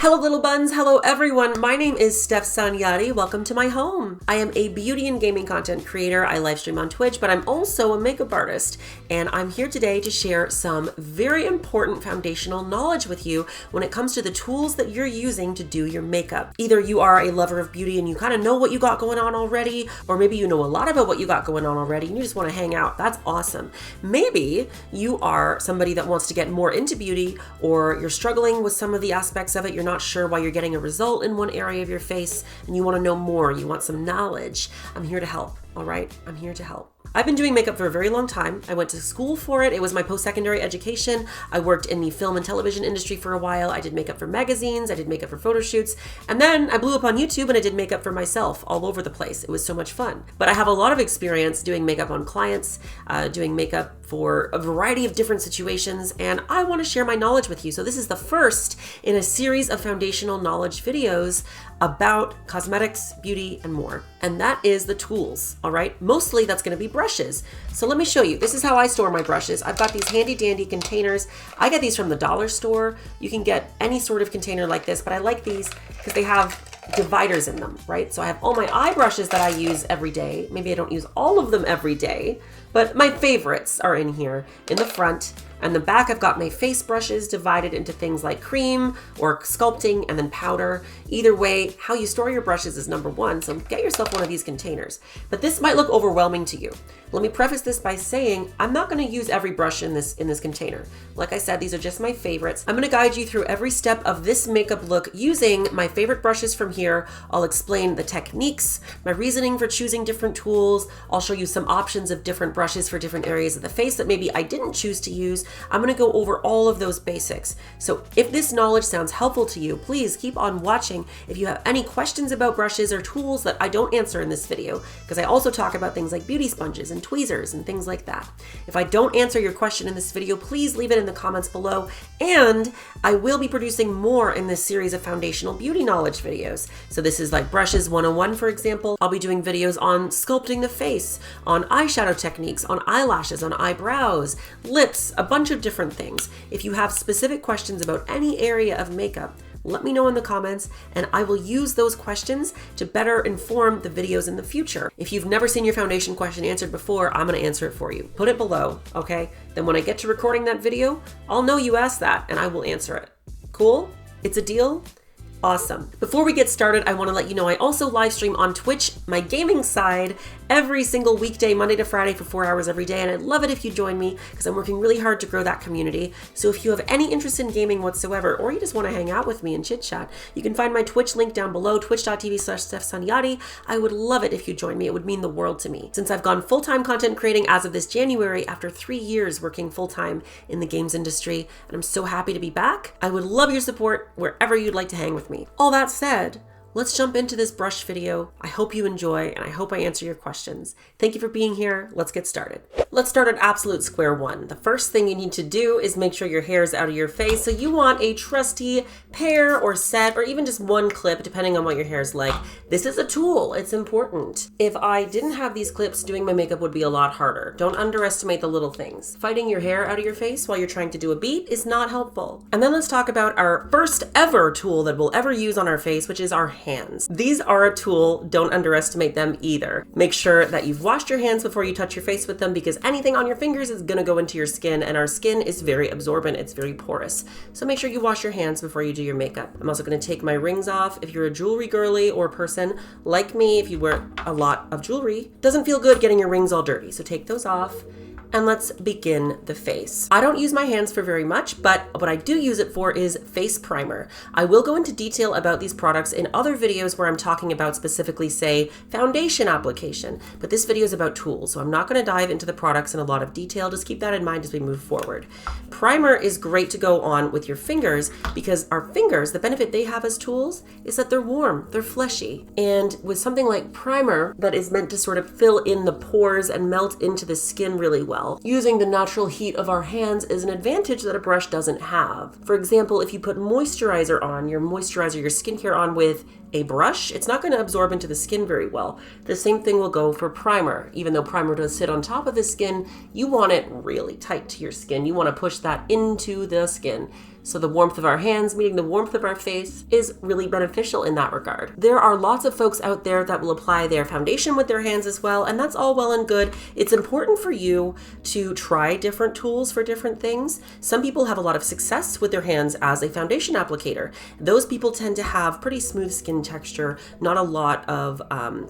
Hello little buns, hello everyone. My name is Stef Sanjati. Welcome to my home. I am a beauty and gaming content creator. I live stream on Twitch, but I'm also a makeup artist. And I'm here today to share some very important foundational knowledge with you when it comes to the tools that you're using to do your makeup. Either you are a lover of beauty and you kind of know what you got going on already, or maybe you know a lot about what you got going on already and you just want to hang out. That's awesome. Maybe you are somebody that wants to get more into beauty, or you're struggling with some of the aspects of it. You're not sure why you're getting a result in one area of your face and you want to know more. You want some knowledge. I'm here to help. All right, I'm here to help. I've been doing makeup for a very long time. I went to school for it. It was my post-secondary education. I worked in the film and television industry for a while. I did makeup for magazines. I did makeup for photo shoots. And then I blew up on YouTube and I did makeup for myself all over the place. It was so much fun. But I have a lot of experience doing makeup on clients, doing makeup for a variety of different situations, and I want to share my knowledge with you. So this is the first in a series of foundational knowledge videos about cosmetics, beauty, and more. And that is the tools, all right? Mostly that's going to be brushes. So let me show you. This is how I store my brushes. I've got these handy dandy containers. I get these from the dollar store. You can get any sort of container like this, but I like these because they have dividers in them, right? So I have all my eye brushes that I use every day. Maybe I don't use all of them every day, but my favorites are in here in the front. And the back, I've got my face brushes divided into things like cream or sculpting and then powder. Either way, how you store your brushes is number one, so get yourself one of these containers. But this might look overwhelming to you. Let me preface this by saying I'm not going to use every brush in this container. Like I said, these are just my favorites. I'm going to guide you through every step of this makeup look using my favorite brushes from here. I'll explain the techniques, my reasoning for choosing different tools. I'll show you some options of different brushes for different areas of the face that maybe I didn't choose to use. I'm going to go over all of those basics. So if this knowledge sounds helpful to you, please keep on watching. If you have any questions about brushes or tools that I don't answer in this video, because I also talk about things like beauty sponges and tweezers and things like that. If I don't answer your question in this video, please leave it in the comments below. And I will be producing more in this series of foundational beauty knowledge videos. So this is like Brushes 101, for example. I'll be doing videos on sculpting the face, on eyeshadow techniques, on eyelashes, on eyebrows, lips, a bunch of different things. If you have specific questions about any area of makeup, let me know in the comments and I will use those questions to better inform the videos in the future. If you've never seen your foundation question answered before, I'm going to answer it for you. Put it below, okay? Then when I get to recording that video, I'll know you asked that and I will answer it. Cool? It's a deal? Awesome. Before we get started, I want to let you know I also live stream on Twitch, my gaming side, every single weekday, Monday to Friday for 4 hours every day. And I'd love it if you join me because I'm working really hard to grow that community. So if you have any interest in gaming whatsoever, or you just want to hang out with me and chit chat, you can find my Twitch link down below, twitch.tv/StefSanjati. I would love it if you join me. It would mean the world to me. Since I've gone full-time content creating as of this January, after 3 years working full-time in the games industry, and I'm so happy to be back, I would love your support wherever you'd like to hang with me. All that said, let's jump into this brush video. I hope you enjoy and I hope I answer your questions. Thank you for being here. Let's get started. Let's start at absolute square one. The first thing you need to do is make sure your hair is out of your face. So you want a trusty pair or set or even just one clip depending on what your hair is like. This is a tool. It's important. If I didn't have these clips, doing my makeup would be a lot harder. Don't underestimate the little things. Fighting your hair out of your face while you're trying to do a beat is not helpful. And then let's talk about our first ever tool that we'll ever use on our face, which is our hands. These are a tool. Don't underestimate them either. Make sure that you've washed your hands before you touch your face with them because anything on your fingers is going to go into your skin, and our skin is very absorbent. It's very porous. So make sure you wash your hands before you do your makeup. I'm also going to take my rings off. If you're a jewelry girly or person like me, if you wear a lot of jewelry, it doesn't feel good getting your rings all dirty. So take those off. And let's begin the face. I don't use my hands for very much, but what I do use it for is face primer. I will go into detail about these products in other videos where I'm talking about specifically, say, foundation application, but this video is about tools, so I'm not gonna dive into the products in a lot of detail. Just keep that in mind as we move forward. Primer is great to go on with your fingers because our fingers, the benefit they have as tools is that they're warm, they're fleshy. And with something like primer that is meant to sort of fill in the pores and melt into the skin really well, using the natural heat of our hands is an advantage that a brush doesn't have. For example, if you put moisturizer on, your skincare on with a brush, it's not going to absorb into the skin very well. The same thing will go for primer. Even though primer does sit on top of the skin, you want it really tight to your skin. You want to push that into the skin. So the warmth of our hands meeting the warmth of our face is really beneficial in that regard. There are lots of folks out there that will apply their foundation with their hands as well, and that's all well and good. It's important for you to try different tools for different things. Some people have a lot of success with their hands as a foundation applicator. Those people tend to have pretty smooth skin texture, not a lot of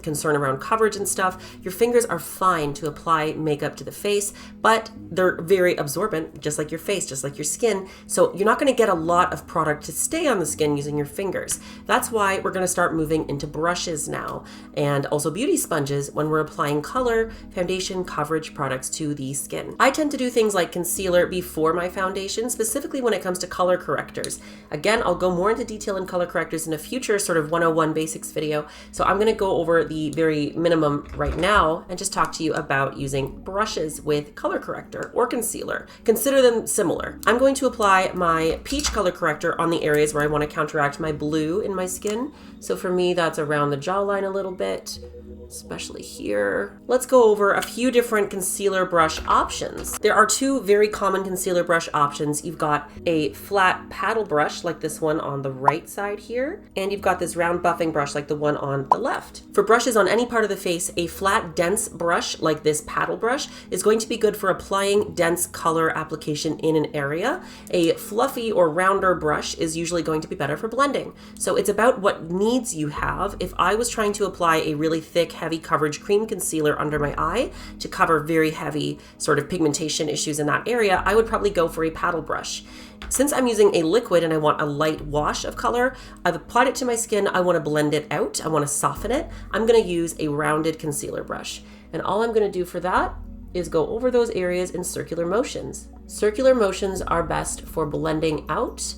concern around coverage and stuff. Your fingers are fine to apply makeup to the face, but they're very absorbent, just like your face, just like your skin. So you're not going to get a lot of product to stay on the skin using your fingers. That's why we're going to start moving into brushes now, and also beauty sponges when we're applying color, foundation, coverage products to the skin. I tend to do things like concealer before my foundation, specifically when it comes to color correctors. Again, I'll go more into detail in color correctors in a future sort of 101 basics video. So I'm going to go over the very minimum right now and just talk to you about using brushes with color corrector or concealer. Consider them similar. I'm going to apply my peach color corrector on the areas where I want to counteract my blue in my skin. So for me, that's around the jawline a little bit, especially here. Let's go over a few different concealer brush options. There are two very common concealer brush options. You've got a flat paddle brush like this one on the right side here, and you've got this round buffing brush like the one on the left. For brushes on any part of the face, a flat dense brush like this paddle brush is going to be good for applying dense color application in an area. A fluffy or rounder brush is usually going to be better for blending. So it's about what needs you have. If I was trying to apply a really thick, heavy coverage cream concealer under my eye to cover very heavy sort of pigmentation issues in that area, I would probably go for a paddle brush. Since I'm using a liquid and I want a light wash of color, I've applied it to my skin, I want to blend it out, I want to soften it, I'm going to use a rounded concealer brush. And all I'm going to do for that is go over those areas in circular motions. Circular motions are best for blending out,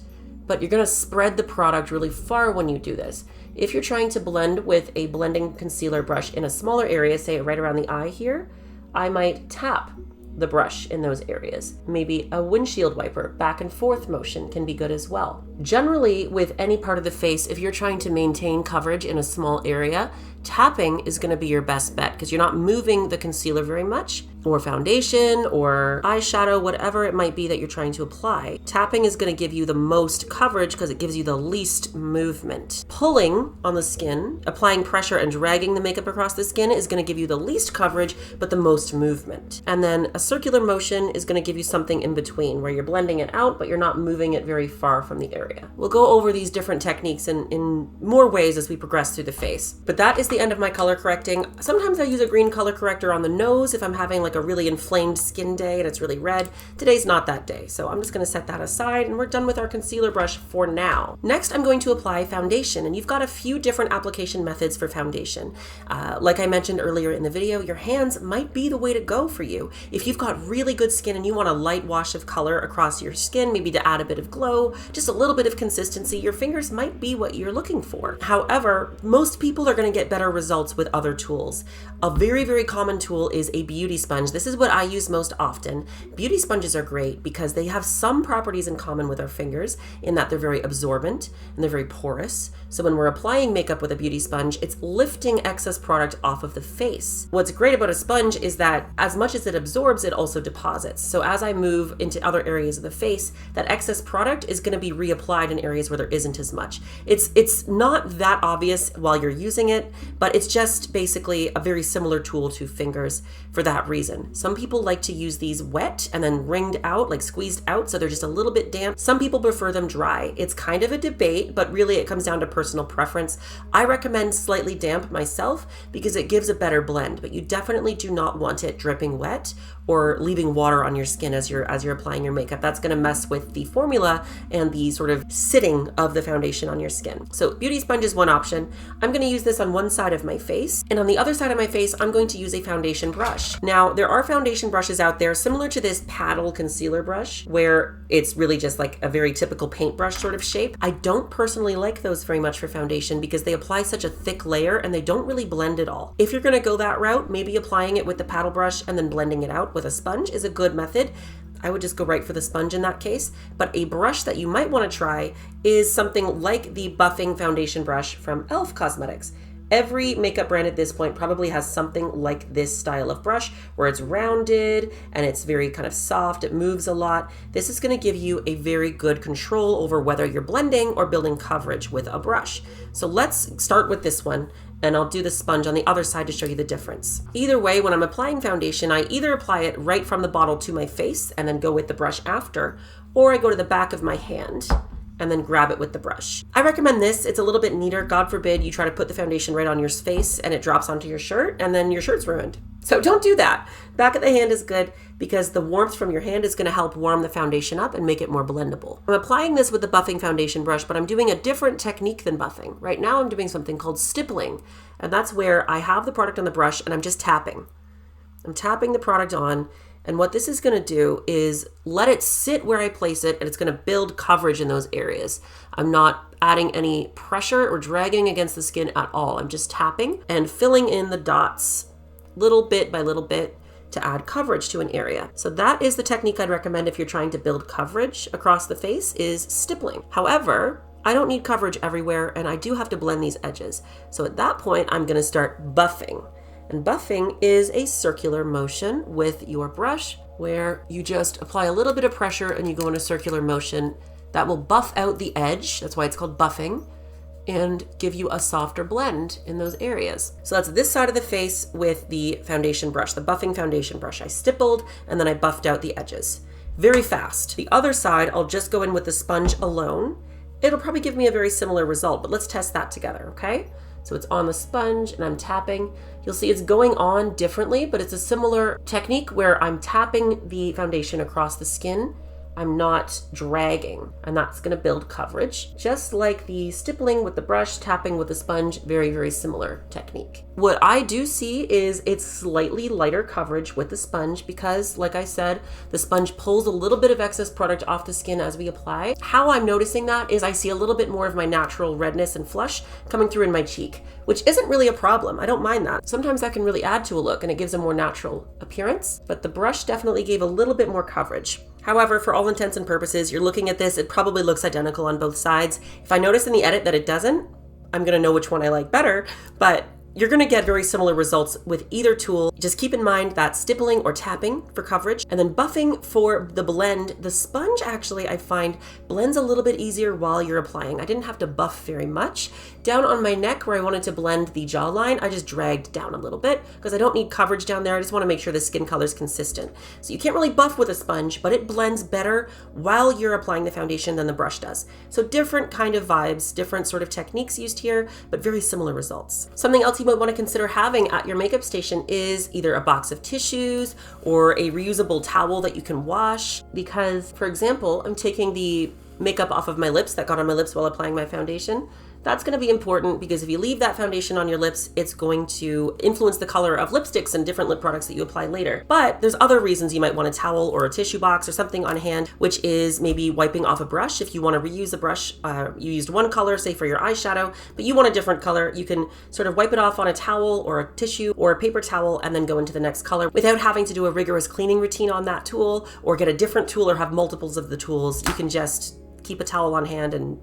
but you're going to spread the product really far when you do this. If you're trying to blend with a blending concealer brush in a smaller area, say right around the eye here, I might tap the brush in those areas. Maybe a windshield wiper back and forth motion can be good as well. Generally, with any part of the face, if you're trying to maintain coverage in a small area, tapping is going to be your best bet because you're not moving the concealer very much, or foundation or eyeshadow, whatever it might be that you're trying to apply. Tapping is going to give you the most coverage because it gives you the least movement. Pulling on the skin, applying pressure and dragging the makeup across the skin is going to give you the least coverage but the most movement. And then a circular motion is going to give you something in between where you're blending it out but you're not moving it very far from the area. We'll go over these different techniques in more ways as we progress through the face. But that is the end of my color correcting. Sometimes I use a green color corrector on the nose if I'm having like a really inflamed skin day and it's really red. Today's not that day, so I'm just going to set that aside and we're done with our concealer brush for now. Next, I'm going to apply foundation, and you've got a few different application methods for foundation. Like I mentioned earlier in the video, your hands might be the way to go for you. If you've got really good skin and you want a light wash of color across your skin, maybe to add a bit of glow, just a little bit of consistency, your fingers might be what you're looking for. However, most people are going to get better results with other tools. A very, very common tool is a beauty sponge. This is what I use most often. Beauty sponges are great because they have some properties in common with our fingers in that they're very absorbent and they're very porous. So when we're applying makeup with a beauty sponge, it's lifting excess product off of the face. What's great about a sponge is that as much as it absorbs, it also deposits. So as I move into other areas of the face, that excess product is going to be reapplied in areas where there isn't as much. It's not that obvious while you're using it, but it's just basically a very similar tool to fingers for that reason. Some people like to use these wet and then wringed out, like squeezed out, so they're just a little bit damp. Some people prefer them dry. It's kind of a debate, but really it comes down to personal preference. I recommend slightly damp myself because it gives a better blend, but you definitely do not want it dripping wet or leaving water on your skin as you're applying your makeup. That's going to mess with the formula and the sort of sitting of the foundation on your skin. So beauty sponge is one option. I'm going to use this on one side of my face, and on the other side of my face, I'm going to use a foundation brush. Now, there are foundation brushes out there similar to this paddle concealer brush, where it's really just like a very typical paintbrush sort of shape. I don't personally like those very much for foundation because they apply such a thick layer and they don't really blend at all. If you're going to go that route, maybe applying it with the paddle brush and then blending it out with a sponge is a good method. I would just go right for the sponge in that case. But a brush that you might want to try is something like the buffing foundation brush from e.l.f. Cosmetics. Every makeup brand at this point probably has something like this style of brush where it's rounded and it's very kind of soft. It moves a lot. This is going to give you a very good control over whether you're blending or building coverage with a brush. So let's start with this one, and I'll do the sponge on the other side to show you the difference. Either way, when I'm applying foundation, I either apply it right from the bottle to my face and then go with the brush after, or I go to the back of my hand and then grab it with the brush. I recommend this. It's a little bit neater. God forbid you try to put the foundation right on your face and it drops onto your shirt and then your shirt's ruined. So don't do that. Back of the hand is good because the warmth from your hand is going to help warm the foundation up and make it more blendable. I'm applying this with the buffing foundation brush, but I'm doing a different technique than buffing. Right now I'm doing something called stippling, and that's where I have the product on the brush and I'm just tapping. I'm tapping the product on, and what this is going to do is let it sit where I place it, and it's going to build coverage in those areas. I'm not adding any pressure or dragging against the skin at all. I'm just tapping and filling in the dots little bit by little bit to add coverage to an area. So that is the technique I'd recommend if you're trying to build coverage across the face, is stippling. However, I don't need coverage everywhere, and I do have to blend these edges. So at that point, I'm going to start buffing. And buffing is a circular motion with your brush where you just apply a little bit of pressure and you go in a circular motion that will buff out the edge. That's why it's called buffing, and give you a softer blend in those areas. So that's this side of the face with the foundation brush, the buffing foundation brush. I stippled and then I buffed out the edges very fast. The other side, I'll just go in with the sponge alone. It'll probably give me a very similar result, but let's test that together, okay? So it's on the sponge and I'm tapping. You'll see it's going on differently, but it's a similar technique where I'm tapping the foundation across the skin. I'm not dragging, and that's going to build coverage. Just like the stippling with the brush, tapping with the sponge, very, very similar technique. What I do see is it's slightly lighter coverage with the sponge because, like I said, the sponge pulls a little bit of excess product off the skin as we apply. How I'm noticing that is I see a little bit more of my natural redness and flush coming through in my cheek, which isn't really a problem. I don't mind that. Sometimes that can really add to a look and it gives a more natural appearance, but the brush definitely gave a little bit more coverage. However, for all intents and purposes, you're looking at this, it probably looks identical on both sides. If I notice in the edit that it doesn't, I'm gonna know which one I like better, but you're gonna get very similar results with either tool. Just keep in mind that stippling or tapping for coverage, and then buffing for the blend. The sponge actually, I find, blends a little bit easier while you're applying. I didn't have to buff very much. Down on my neck where I wanted to blend the jawline, I just dragged down a little bit because I don't need coverage down there. I just wanna make sure the skin color is consistent. So you can't really buff with a sponge, but it blends better while you're applying the foundation than the brush does. So different kind of vibes, different sort of techniques used here, but very similar results. Something else you might want to consider having at your makeup station is either a box of tissues or a reusable towel that you can wash, because, for example, I'm taking the makeup off of my lips that got on my lips while applying my foundation. That's going to be important because if you leave that foundation on your lips, it's going to influence the color of lipsticks and different lip products that you apply later. But there's other reasons you might want a towel or a tissue box or something on hand, which is maybe wiping off a brush. If you want to reuse a brush, you used one color, say for your eyeshadow, but you want a different color, you can sort of wipe it off on a towel or a tissue or a paper towel and then go into the next color without having to do a rigorous cleaning routine on that tool or get a different tool or have multiples of the tools. You can just keep a towel on hand and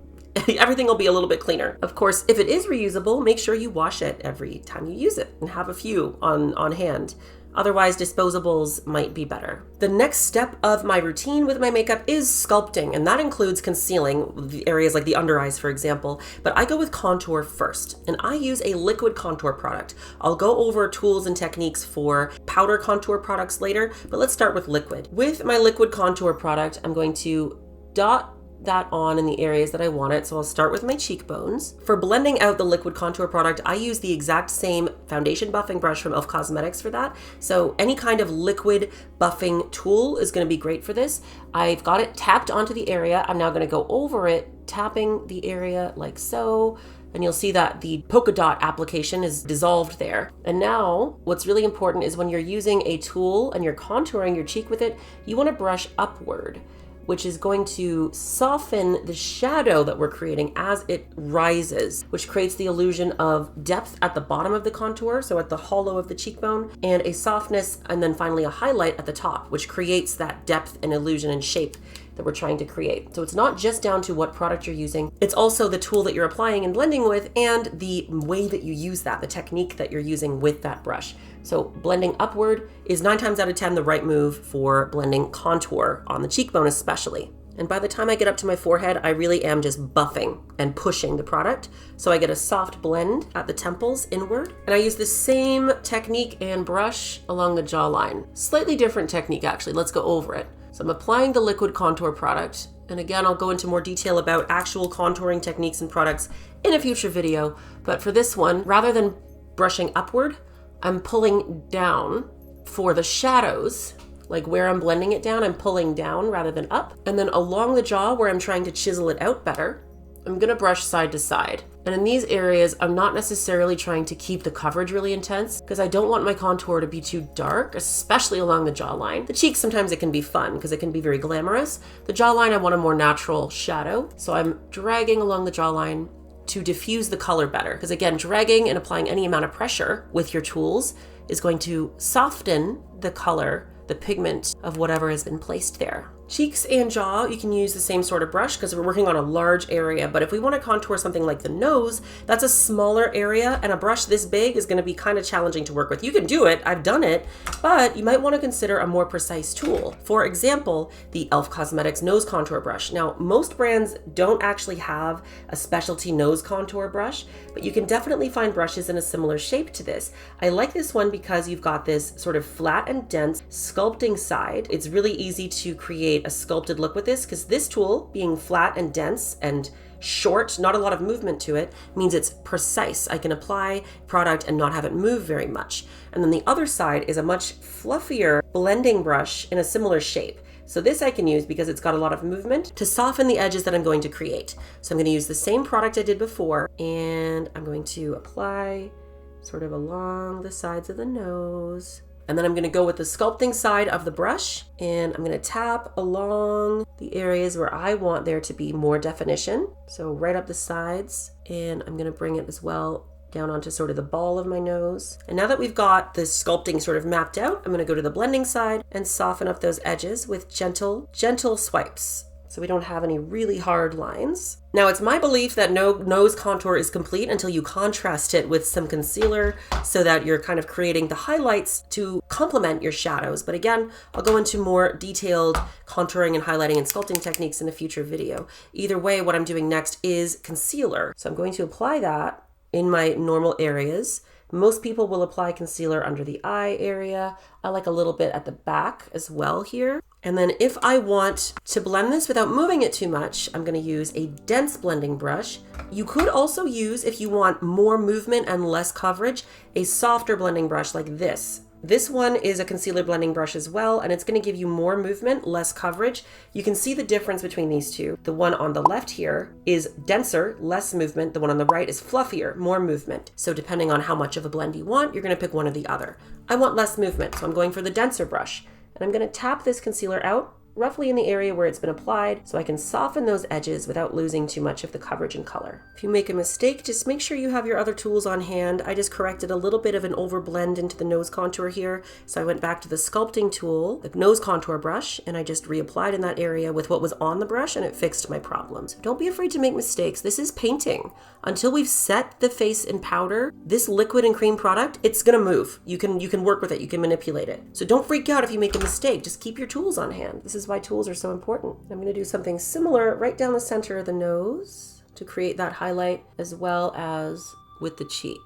everything will be a little bit cleaner. Of course, if it is reusable, make sure you wash it every time you use it and have a few on hand. Otherwise, disposables might be better. The next step of my routine with my makeup is sculpting, and that includes concealing the areas like the under eyes, for example, but I go with contour first, and I use a liquid contour product. I'll go over tools and techniques for powder contour products later, but let's start with liquid. With my liquid contour product, I'm going to dot that on in the areas that I want it. So I'll start with my cheekbones. For blending out the liquid contour product, I use the exact same foundation buffing brush from e.l.f. Cosmetics for that. So any kind of liquid buffing tool is going to be great for this. I've got it tapped onto the area. I'm now going to go over it, tapping the area like so. And you'll see that the polka dot application is dissolved there. And now what's really important is when you're using a tool and you're contouring your cheek with it, you want to brush upward, which is going to soften the shadow that we're creating as it rises, which creates the illusion of depth at the bottom of the contour, so at the hollow of the cheekbone, and a softness, and then finally a highlight at the top, which creates that depth and illusion and shape that we're trying to create. So it's not just down to what product you're using, it's also the tool that you're applying and blending with and the way that you use that, the technique that you're using with that brush. So blending upward is 9 times out of 10 the right move for blending contour on the cheekbone especially. And by the time I get up to my forehead, I really am just buffing and pushing the product. So I get a soft blend at the temples inward. And I use the same technique and brush along the jawline. Slightly different technique actually, let's go over it. So I'm applying the liquid contour product. And again, I'll go into more detail about actual contouring techniques and products in a future video. But for this one, rather than brushing upward, I'm pulling down for the shadows. Like where I'm blending it down, I'm pulling down rather than up. And then along the jaw where I'm trying to chisel it out better, I'm gonna brush side to side. And in these areas, I'm not necessarily trying to keep the coverage really intense because I don't want my contour to be too dark, especially along the jawline. The cheeks, sometimes it can be fun because it can be very glamorous. The jawline, I want a more natural shadow. So I'm dragging along the jawline to diffuse the color better. Because again, dragging and applying any amount of pressure with your tools is going to soften the color, the pigment of whatever has been placed there. Cheeks and jaw, you can use the same sort of brush because we're working on a large area, but if we want to contour something like the nose, that's a smaller area and a brush this big is going to be kind of challenging to work with. You can do it, I've done it, but you might want to consider a more precise tool. For example, the e.l.f. Cosmetics nose contour brush. Now, most brands don't actually have a specialty nose contour brush, but you can definitely find brushes in a similar shape to this. I like this one because you've got this sort of flat and dense sculpting side. It's really easy to create a sculpted look with this because this tool, being flat and dense and short, not a lot of movement to it, means it's precise. I can apply product and not have it move very much. And then the other side is a much fluffier blending brush in a similar shape. So this I can use because it's got a lot of movement to soften the edges that I'm going to create. So I'm going to use the same product I did before and I'm going to apply sort of along the sides of the nose. And then I'm going to go with the sculpting side of the brush and I'm going to tap along the areas where I want there to be more definition. So right up the sides, and I'm going to bring it as well down onto sort of the ball of my nose. And now that we've got the sculpting sort of mapped out, I'm going to go to the blending side and soften up those edges with gentle swipes, so we don't have any really hard lines. Now, it's my belief that no nose contour is complete until you contrast it with some concealer so that you're kind of creating the highlights to complement your shadows. But again, I'll go into more detailed contouring and highlighting and sculpting techniques in a future video. Either way, what I'm doing next is concealer. So I'm going to apply that in my normal areas. Most people will apply concealer under the eye area. I like a little bit at the back as well here. And then if I want to blend this without moving it too much, I'm going to use a dense blending brush. You could also use, if you want more movement and less coverage, a softer blending brush like this. This one is a concealer blending brush as well, and it's going to give you more movement, less coverage. You can see the difference between these two. The one on the left here is denser, less movement. The one on the right is fluffier, more movement. So depending on how much of a blend you want, you're going to pick one or the other. I want less movement, so I'm going for the denser brush. And I'm going to tap this concealer out roughly in the area where it's been applied so I can soften those edges without losing too much of the coverage and color. If you make a mistake, just make sure you have your other tools on hand. I just corrected a little bit of an overblend into the nose contour here, so I went back to the sculpting tool, the nose contour brush, and I just reapplied in that area with what was on the brush and it fixed my problems. Don't be afraid to make mistakes. This is painting. Until we've set the face in powder, this liquid and cream product, it's gonna move. You can work with it, you can manipulate it. So don't freak out if you make a mistake. Just keep your tools on hand. This is why tools are so important. I'm going to do something similar right down the center of the nose to create that highlight as well as with the cheek.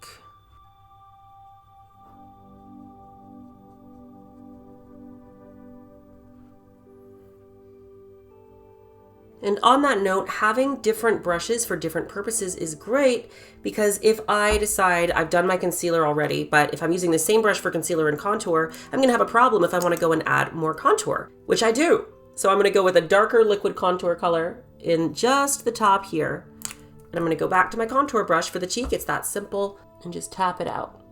And on that note, having different brushes for different purposes is great because if I decide I've done my concealer already, but if I'm using the same brush for concealer and contour, I'm going to have a problem if I want to go and add more contour, which I do. So I'm going to go with a darker liquid contour color in just the top here. And I'm going to go back to my contour brush for the cheek. It's that simple, and just tap it out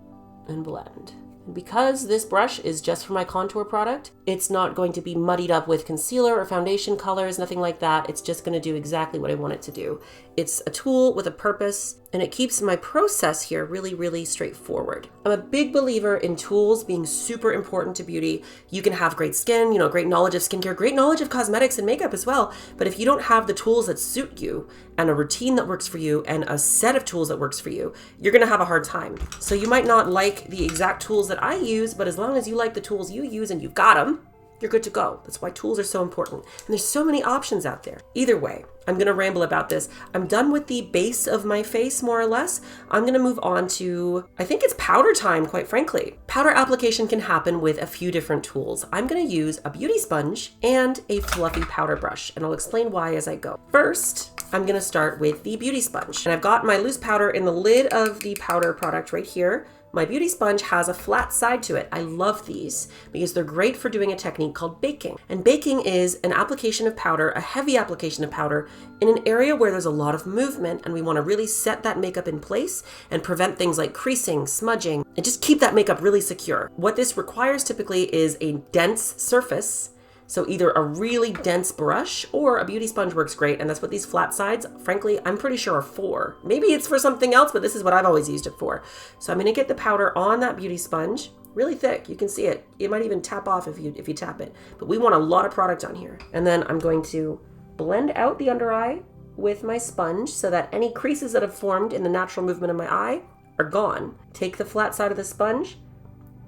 and blend. And because this brush is just for my contour product, It's not going to be muddied up with concealer or foundation colors, nothing like that. It's just going to do exactly what I want it to do. It's a tool with a purpose, and it keeps my process here really, really straightforward. I'm a big believer in tools being super important to beauty. You can have great skin, great knowledge of skincare, great knowledge of cosmetics and makeup as well. But if you don't have the tools that suit you and a routine that works for you and a set of tools that works for you, you're going to have a hard time. So you might not like the exact tools that I use, but as long as you like the tools you use and you've got them, you're good to go. That's why tools are so important. And there's so many options out there. Either way, I'm going to ramble about this. I'm done with the base of my face, more or less. I'm going to move on to, I think it's powder time, quite frankly. Powder application can happen with a few different tools. I'm going to use a beauty sponge and a fluffy powder brush, and I'll explain why as I go. First, I'm going to start with the beauty sponge. And I've got my loose powder in the lid of the powder product right here. My beauty sponge has a flat side to it. I love these because they're great for doing a technique called baking. And baking is an application of powder, a heavy application of powder in an area where there's a lot of movement, and we want to really set that makeup in place and prevent things like creasing, smudging, and just keep that makeup really secure. What this requires typically is a dense surface. So either a really dense brush or a beauty sponge works great, and that's what these flat sides, frankly, I'm pretty sure are for. Maybe it's for something else, but this is what I've always used it for. So I'm going to get the powder on that beauty sponge, really thick. You can see it. It might even tap off if you tap it, but we want a lot of product on here. And then I'm going to blend out the under eye with my sponge so that any creases that have formed in the natural movement of my eye are gone. Take the flat side of the sponge,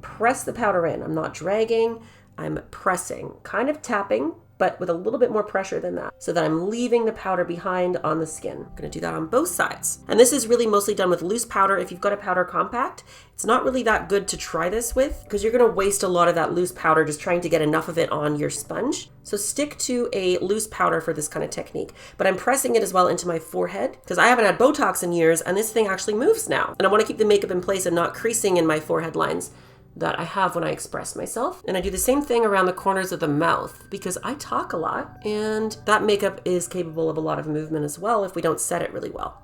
press the powder in. I'm not dragging. I'm pressing, kind of tapping, but with a little bit more pressure than that, so that I'm leaving the powder behind on the skin. I'm gonna do that on both sides. And this is really mostly done with loose powder. If you've got a powder compact, it's not really that good to try this with because you're gonna waste a lot of that loose powder just trying to get enough of it on your sponge. So stick to a loose powder for this kind of technique. But I'm pressing it as well into my forehead because I haven't had Botox in years, and this thing actually moves now. And I wanna keep the makeup in place and not creasing in my forehead lines that I have when I express myself. And I do the same thing around the corners of the mouth because I talk a lot, and that makeup is capable of a lot of movement as well if we don't set it really well.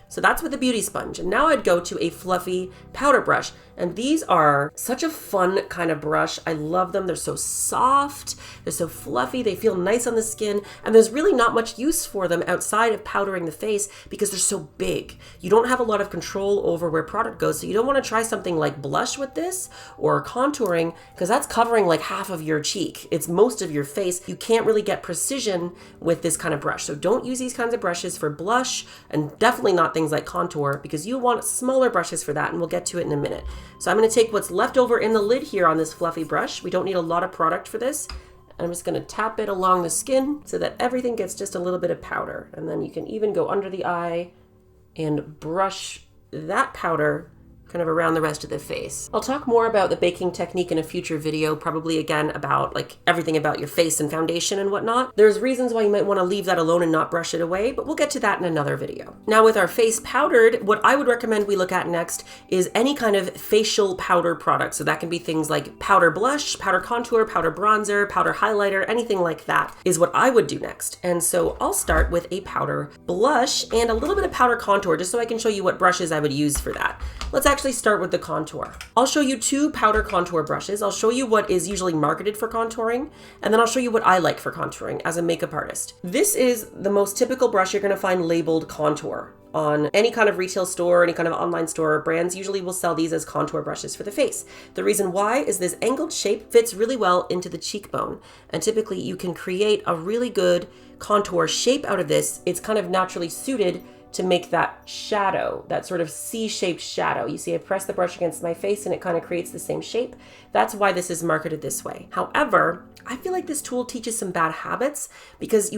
So that's with the beauty sponge. And now I'd go to a fluffy powder brush. And these are such a fun kind of brush. I love them. They're so soft. They're so fluffy. They feel nice on the skin. And there's really not much use for them outside of powdering the face because they're so big. You don't have a lot of control over where product goes. So you don't want to try something like blush with this or contouring because that's covering like half of your cheek. It's most of your face. You can't really get precision with this kind of brush. So don't use these kinds of brushes for blush, and definitely not things like contour because you want smaller brushes for that, and we'll get to it in a minute. So I'm going to take what's left over in the lid here on this fluffy brush. We don't need a lot of product for this. And I'm just going to tap it along the skin so that everything gets just a little bit of powder. And then you can even go under the eye and brush that powder kind of around the rest of the face. I'll talk more about the baking technique in a future video, probably again about like everything about your face and foundation and whatnot. There's reasons why you might want to leave that alone and not brush it away, but we'll get to that in another video. Now with our face powdered, what I would recommend we look at next is any kind of facial powder product. So that can be things like powder blush, powder contour, powder bronzer, powder highlighter, anything like that is what I would do next. And so I'll start with a powder blush and a little bit of powder contour just so I can show you what brushes I would use for that. Let's actually start with the contour. I'll show you two powder contour brushes. I'll show you what is usually marketed for contouring, and then I'll show you what I like for contouring as a makeup artist. This is the most typical brush you're going to find labeled contour on any kind of retail store, any kind of online store. Brands usually will sell these as contour brushes for the face. The reason why is this angled shape fits really well into the cheekbone, and typically you can create a really good contour shape out of this. It's kind of naturally suited to make that shadow, that sort of C-shaped shadow. You see I press the brush against my face and it kind of creates the same shape. That's why this is marketed this way. However, I feel like this tool teaches some bad habits because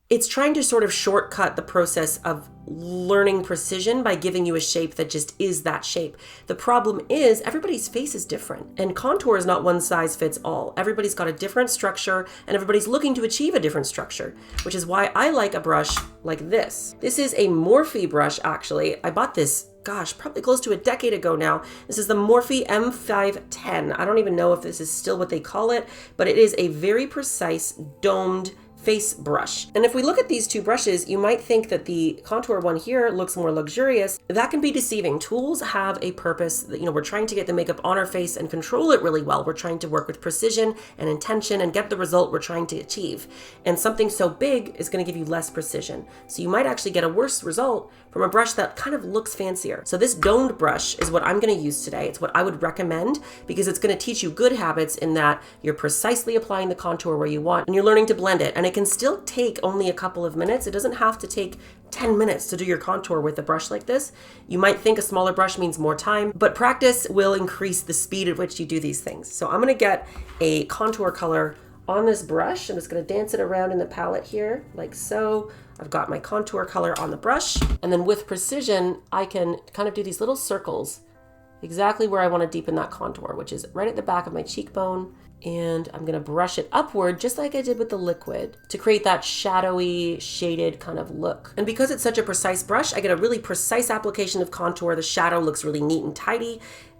it's trying to sort of shortcut the process of learning precision by giving you a shape that just is that shape. The problem is everybody's face is different, and contour is not one size fits all. Everybody's got a different structure and everybody's looking to achieve a different structure, which is why I like a brush like this. This is a Mon-Fri brush, actually. I bought this, gosh, probably close to a decade ago now. This is the Mon-Fri M510. I don't even know if this is still what they call it, but it is a very precise domed face brush. And if we look at these two brushes, you might think that the contour one here looks more luxurious. That can be deceiving. Tools have a purpose. We're trying to get the makeup on our face and control it really well. We're trying to work with precision and intention and get the result we're trying to achieve. And something so big is going to give you less precision. So you might actually get a worse result from a brush that kind of looks fancier. So this domed brush is what I'm going to use today. It's what I would recommend because it's going to teach you good habits in that you're precisely applying the contour where you want and you're learning to blend it. And it can still take only a couple of minutes. It doesn't have to take 10 minutes to do your contour with a brush like this. You might think a smaller brush means more time, but practice will increase the speed at which you do these things. So I'm going to get a contour color on this brush. I'm just going to dance it around in the palette here like so. I've got my contour color on the brush, and then with precision, I can kind of do these little circles exactly where I want to deepen that contour, which is right at the back of my cheekbone. And I'm going to brush it upward just like I did with the liquid to create that shadowy, shaded kind of look. And because it's such a precise brush, I get a really precise application of contour. The shadow looks really neat and tidy,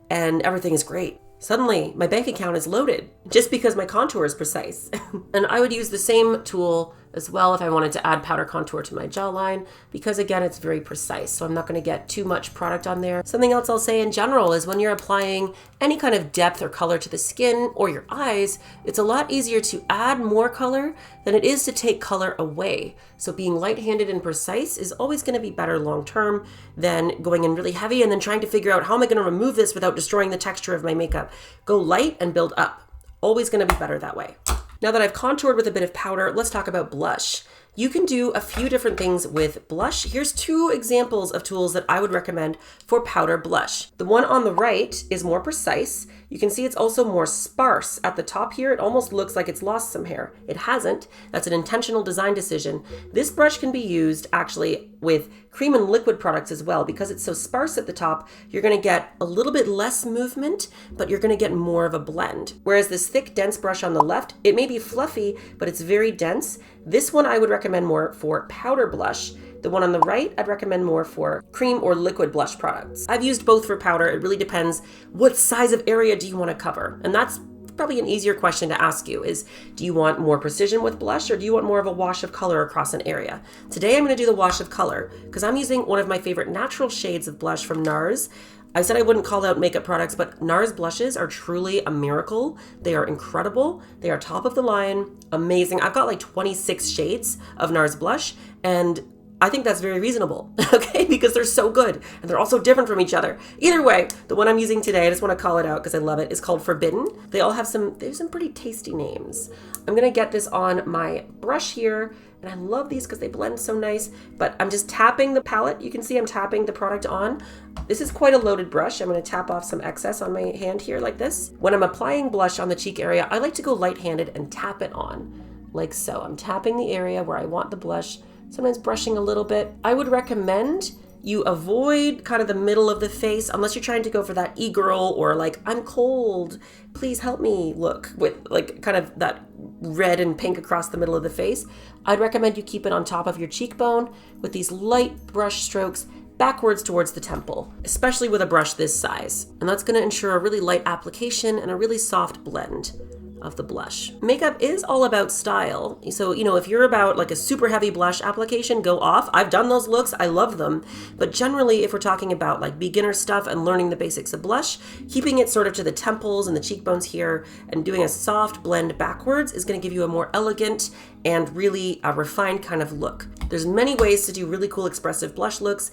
and everything is great. Suddenly, my bank account is loaded just because my contour is precise. And I would use the same tool as well if I wanted to add powder contour to my jawline, because again, it's very precise. So I'm not going to get too much product on there. Something else I'll say in general is when you're applying any kind of depth or color to the skin or your eyes, it's a lot easier to add more color than it is to take color away. So being light-handed and precise is always going to be better long-term than going in really heavy and then trying to figure out how am I going to remove this without destroying the texture of my makeup. Go light and build up. Always going to be better that way. Now that I've contoured with a bit of powder, let's talk about blush. You can do a few different things with blush. Here's two examples of tools that I would recommend for powder blush. The one on the right is more precise. You can see it's also more sparse. At the top here, it almost looks like it's lost some hair. It hasn't. That's an intentional design decision. This brush can be used actually with cream and liquid products as well. Because it's so sparse at the top, you're going to get a little bit less movement, but you're going to get more of a blend. Whereas this thick, dense brush on the left, it may be fluffy, but it's very dense. This one I would recommend more for powder blush. The one on the right, I'd recommend more for cream or liquid blush products. I've used both for powder. It really depends what size of area do you want to cover? And that's probably an easier question to ask you is, do you want more precision with blush or do you want more of a wash of color across an area? Today I'm going to do the wash of color because I'm using one of my favorite natural shades of blush from NARS. I said I wouldn't call out makeup products, but NARS blushes are truly a miracle. They are incredible. They are top of the line, amazing. I've got like 26 shades of NARS blush, and I think that's very reasonable, okay? Because they're so good and they're also different from each other. Either way, the one I'm using today, I just want to call it out because I love it, is called Forbidden. They all have some pretty tasty names. I'm going to get this on my brush here, and I love these because they blend so nice, but I'm just tapping the palette. You can see I'm tapping the product on. This is quite a loaded brush. I'm going to tap off some excess on my hand here like this. When I'm applying blush on the cheek area, I like to go light-handed and tap it on like so. I'm tapping the area where I want the blush, sometimes brushing a little bit. I would recommend you avoid kind of the middle of the face unless you're trying to go for that e-girl or like, I'm cold, please help me look with like kind of that red and pink across the middle of the face. I'd recommend you keep it on top of your cheekbone with these light brush strokes backwards towards the temple, especially with a brush this size. And that's going to ensure a really light application and a really soft blend of the blush. Makeup is all about style. So, if you're about like a super heavy blush application, go off. I've done those looks. I love them. But generally, if we're talking about like beginner stuff and learning the basics of blush, keeping it sort of to the temples and the cheekbones here and doing a soft blend backwards is going to give you a more elegant and really refined kind of look. There's many ways to do really cool expressive blush looks.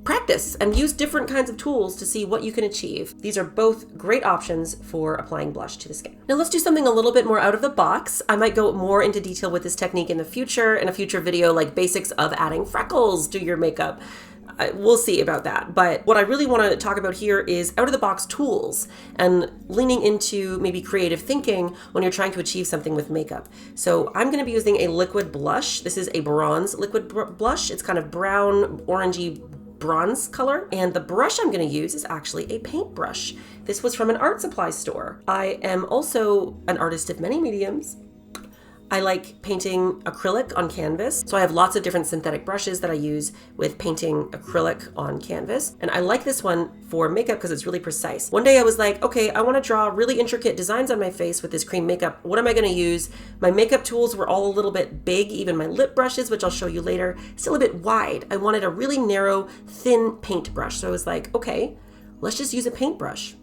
Practice and use different kinds of tools to see what you can achieve. These are both great options for applying blush to the skin. Now let's do something a little bit more out of the box. I might go more into detail with this technique in a future video, like basics of adding freckles to your makeup. We'll see about that. But what I really want to talk about here is out of the box tools and leaning into maybe creative thinking when you're trying to achieve something with makeup. So I'm going to be using a liquid blush. This is a bronze liquid blush. It's kind of brown, orangey, bronze color, and the brush I'm going to use is actually a paintbrush. This was from an art supply store. I am also an artist of many mediums. I like painting acrylic on canvas. So I have lots of different synthetic brushes that I use with painting acrylic on canvas. And I like this one for makeup because it's really precise. One day I was like, okay, I want to draw really intricate designs on my face with this cream makeup. What am I going to use? My makeup tools were all a little bit big, even my lip brushes, which I'll show you later, still a bit wide. I wanted a really narrow, thin paintbrush. So I was like, okay, let's just use a paintbrush.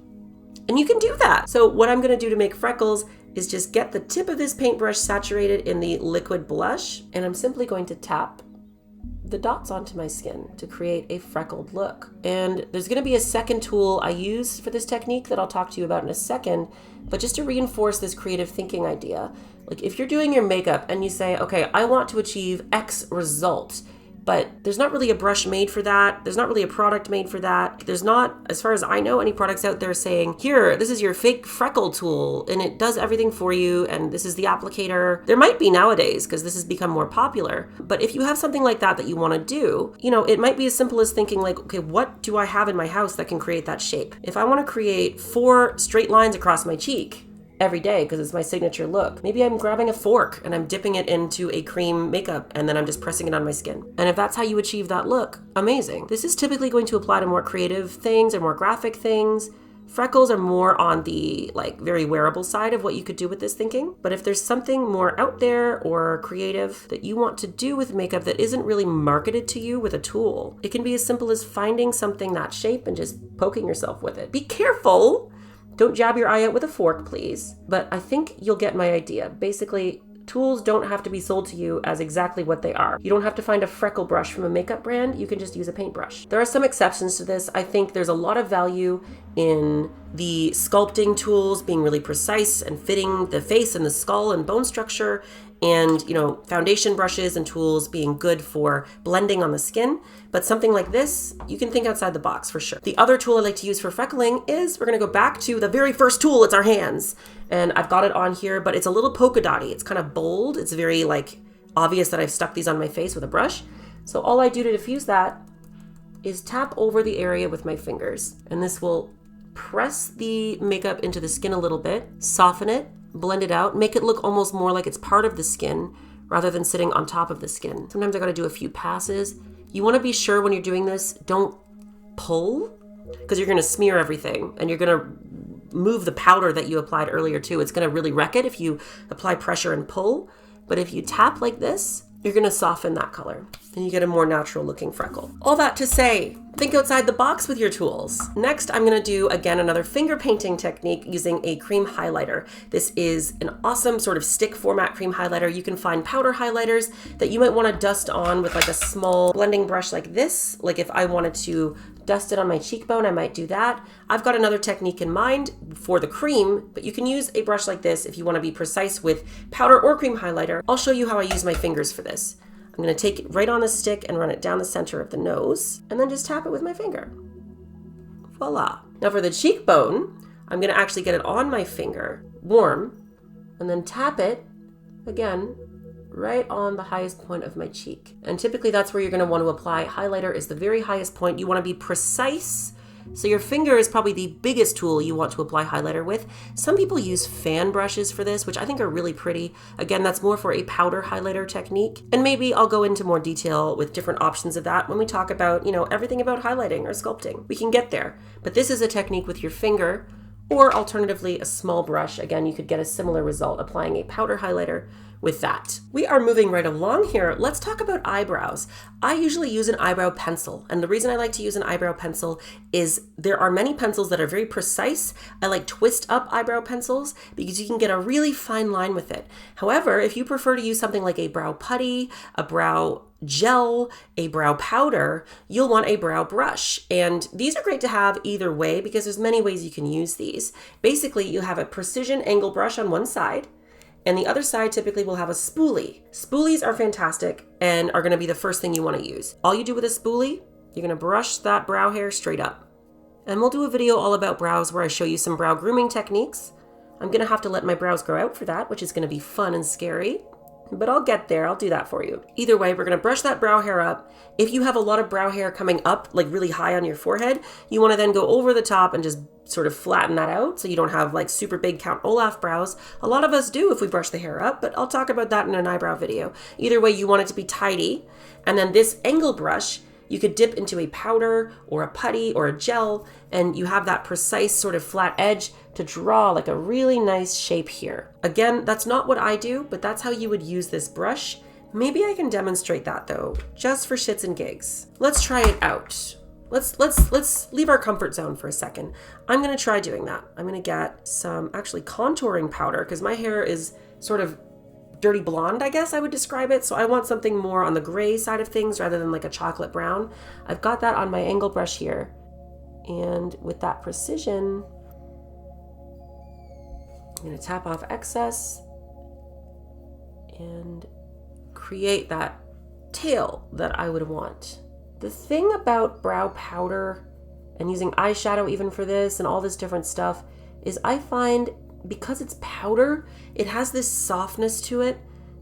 And you can do that. So what I'm going to do to make freckles is just get the tip of this paintbrush saturated in the liquid blush, and I'm simply going to tap the dots onto my skin to create a freckled look. And there's going to be a second tool I use for this technique that I'll talk to you about in a second, but just to reinforce this creative thinking idea, like if you're doing your makeup and you say, okay, I want to achieve X result, but there's not really a brush made for that. There's not really a product made for that. There's not, as far as I know, any products out there saying, here, this is your fake freckle tool and it does everything for you and this is the applicator. There might be nowadays because this has become more popular. But if you have something like that you want to do, it might be as simple as thinking like, okay, what do I have in my house that can create that shape? If I want to create 4 straight lines across my cheek every day because it's my signature look, maybe I'm grabbing a fork and I'm dipping it into a cream makeup and then I'm just pressing it on my skin. And if that's how you achieve that look, amazing. This is typically going to apply to more creative things or more graphic things. Freckles are more on the very wearable side of what you could do with this thinking. But if there's something more out there or creative that you want to do with makeup that isn't really marketed to you with a tool, it can be as simple as finding something that shape and just poking yourself with it. Be careful. Don't jab your eye out with a fork, please. But I think you'll get my idea. Basically, tools don't have to be sold to you as exactly what they are. You don't have to find a freckle brush from a makeup brand. You can just use a paintbrush. There are some exceptions to this. I think there's a lot of value in the sculpting tools being really precise and fitting the face and the skull and bone structure, and foundation brushes and tools being good for blending on the skin. But something like this, you can think outside the box for sure. The other tool I like to use for freckling is, we're gonna go back to the very first tool, it's our hands. And I've got it on here, but it's a little polka dotty. It's kind of bold. It's very obvious that I've stuck these on my face with a brush. So all I do to diffuse that is tap over the area with my fingers. And this will press the makeup into the skin a little bit, soften it, blend it out, make it look almost more like it's part of the skin rather than sitting on top of the skin. Sometimes I gotta do a few passes. You wanna be sure when you're doing this, don't pull, because you're gonna smear everything and you're gonna move the powder that you applied earlier too. It's gonna really wreck it if you apply pressure and pull. But if you tap like this, you're gonna soften that color and you get a more natural looking freckle. All that to say, think outside the box with your tools. Next, I'm gonna do, again, another finger painting technique using a cream highlighter. This is an awesome sort of stick format cream highlighter. You can find powder highlighters that you might wanna dust on with a small blending brush like this. If I wanted to dust it on my cheekbone, I might do that. I've got another technique in mind for the cream, but you can use a brush like this if you wanna be precise with powder or cream highlighter. I'll show you how I use my fingers for this. I'm gonna take it right on the stick and run it down the center of the nose, and then just tap it with my finger. Voila. Now for the cheekbone, I'm gonna actually get it on my finger, warm, and then tap it, again, right on the highest point of my cheek. And typically that's where you're gonna want to apply highlighter, is the very highest point. You wanna be precise. So your finger is probably the biggest tool you want to apply highlighter with. Some people use fan brushes for this, which I think are really pretty. Again, that's more for a powder highlighter technique. And maybe I'll go into more detail with different options of that when we talk about, everything about highlighting or sculpting. We can get there. But this is a technique with your finger, or alternatively a small brush. Again, you could get a similar result applying a powder highlighter with that. We are moving right along here. Let's talk about eyebrows. I usually use an eyebrow pencil, and the reason I like to use an eyebrow pencil is there are many pencils that are very precise. I like twist up eyebrow pencils because you can get a really fine line with it. However, if you prefer to use something like a brow putty, a brow gel, a brow powder, you'll want a brow brush. And these are great to have either way because there's many ways you can use these. Basically, you have a precision angle brush on one side, and the other side typically will have a spoolie. Spoolies are fantastic and are gonna be the first thing you wanna use. All you do with a spoolie, you're gonna brush that brow hair straight up. And we'll do a video all about brows where I show you some brow grooming techniques. I'm gonna have to let my brows grow out for that, which is gonna be fun and scary. but I'll get there. I'll do that for you. Either way, we're gonna brush that brow hair up. If you have a lot of brow hair coming up, like really high on your forehead, you wanna then go over the top and just sort of flatten that out so you don't have like super big Count Olaf brows. A lot of us do if we brush the hair up, but I'll talk about that in an eyebrow video. Either way, you want it to be tidy. And then this angle brush, you could dip into a powder or a putty or a gel, and you have that precise sort of flat edge to draw like a really nice shape here. Again, that's not what I do, but that's how you would use this brush. Maybe I can demonstrate that though, just for shits and gigs. Let's try it out. Let's leave our comfort zone for a second. I'm gonna try doing that. I'm gonna get some actually contouring powder because my hair is sort of dirty blonde, I guess I would describe it. So I want something more on the gray side of things rather than like a chocolate brown. I've got that on my angle brush here. And with that precision, I'm gonna tap off excess and create that tail that I would want. The thing about brow powder and using eyeshadow even for this and all this different stuff is I find because it's powder, it has this softness to it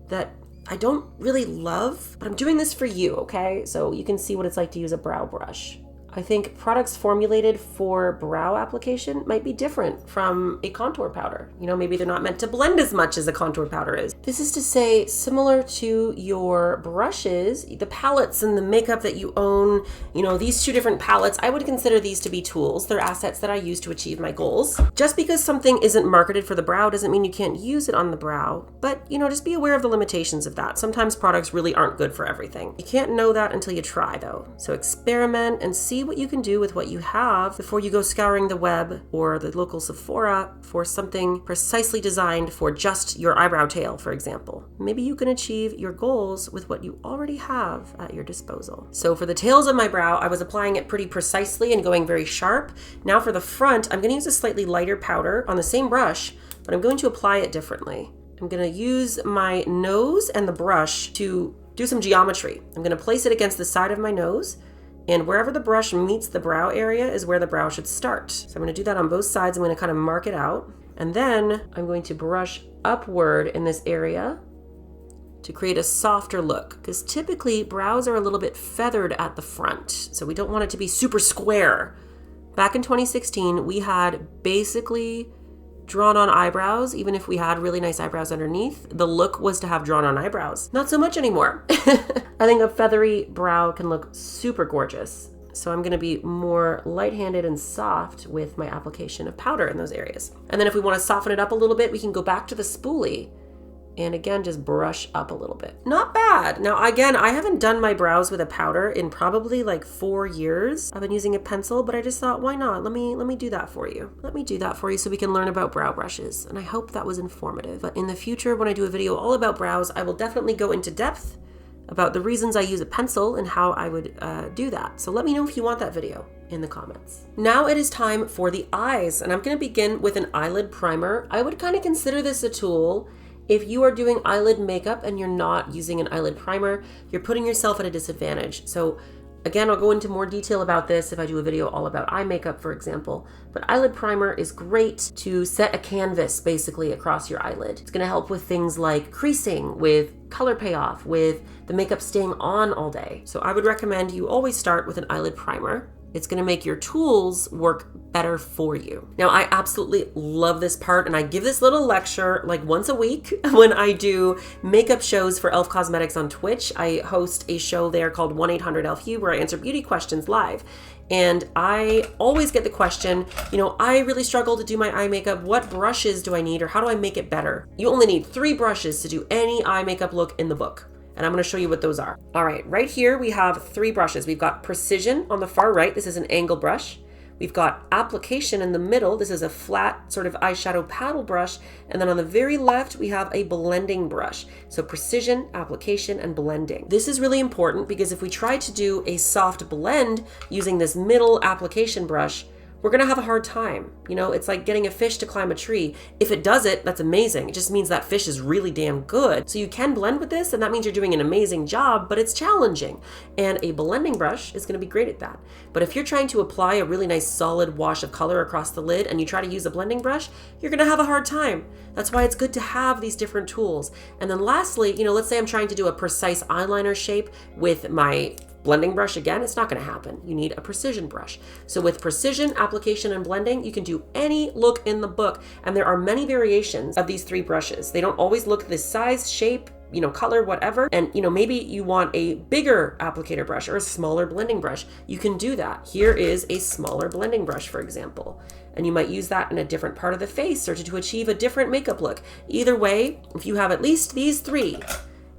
that I don't really love, but I'm doing this for you, okay? So you can see what it's like to use a brow brush. I think products formulated for brow application might be different from a contour powder. You know, maybe they're not meant to blend as much as a contour powder is. This is to say, similar to your brushes, the palettes and the makeup that you own, you know, these two different palettes, I would consider these to be tools. They're assets that I use to achieve my goals. Just because something isn't marketed for the brow doesn't mean you can't use it on the brow, but you know, just be aware of the limitations of that. Sometimes products really aren't good for everything. You can't know that until you try though. So experiment and see what you can do with what you have before you go scouring the web or the local Sephora for something precisely designed for just your eyebrow tail, for example. Maybe you can achieve your goals with what you already have at your disposal. So for the tails of my brow, I was applying it pretty precisely and going very sharp. Now for the front, I'm going to use a slightly lighter powder on the same brush, but I'm going to apply it differently. I'm going to use my nose and the brush to do some geometry. I'm going to place it against the side of my nose, and wherever the brush meets the brow area is where the brow should start. So I'm going to do that on both sides. I'm going to kind of mark it out. And then I'm going to brush upward in this area to create a softer look. Because typically brows are a little bit feathered at the front. So we don't want it to be super square. Back in 2016, we had basically drawn on eyebrows, even if we had really nice eyebrows underneath. The look was to have drawn on eyebrows. Not so much anymore. I think a feathery brow can look super gorgeous. So I'm gonna be more light-handed and soft with my application of powder in those areas. And then if we wanna soften it up a little bit, we can go back to the spoolie and again, just brush up a little bit. Not bad. Now again, I haven't done my brows with a powder in probably like 4 years. I've been using a pencil, but I just thought, why not? Let me do that for you. Let me do that for you so we can learn about brow brushes. And I hope that was informative. But in the future, when I do a video all about brows, I will definitely go into depth about the reasons I use a pencil and how I would do that. So let me know if you want that video in the comments. Now it is time for the eyes, and I'm gonna begin with an eyelid primer. I would kind of consider this a tool. If you are doing eyelid makeup and you're not using an eyelid primer, you're putting yourself at a disadvantage. So again, I'll go into more detail about this if I do a video all about eye makeup, for example. But eyelid primer is great to set a canvas basically across your eyelid. It's gonna help with things like creasing, with color payoff, with the makeup staying on all day. So I would recommend you always start with an eyelid primer. It's gonna make your tools work better for you. Now, I absolutely love this part, and I give this little lecture like once a week when I do makeup shows for e.l.f. Cosmetics on Twitch. I host a show there called 1-800-ELF-YOU where I answer beauty questions live. And I always get the question, you know, I really struggle to do my eye makeup. What brushes do I need, or how do I make it better? You only need 3 brushes to do any eye makeup look in the book. And I'm gonna show you what those are. All right, right here we have 3 brushes. We've got Precision on the far right. This is an angle brush. We've got Application in the middle. This is a flat sort of eyeshadow paddle brush. And then on the very left, we have a blending brush. So Precision, Application, and Blending. This is really important because if we try to do a soft blend using this middle application brush, we're gonna have a hard time. You know, it's like getting a fish to climb a tree. If it does it, that's amazing. It just means that fish is really damn good. So you can blend with this, and that means you're doing an amazing job, but it's challenging. And a blending brush is gonna be great at that. But if you're trying to apply a really nice solid wash of color across the lid and you try to use a blending brush, you're gonna have a hard time. That's why it's good to have these different tools. And then lastly, you know, let's say I'm trying to do a precise eyeliner shape with my blending brush again, it's not going to happen. You need a precision brush. So with precision, application, and blending, you can do any look in the book. And there are many variations of these three brushes. They don't always look this size, shape, you know, color, whatever. And, you know, maybe you want a bigger applicator brush or a smaller blending brush. You can do that. Here is a smaller blending brush, for example. And you might use that in a different part of the face or to achieve a different makeup look. Either way, if you have at least these three,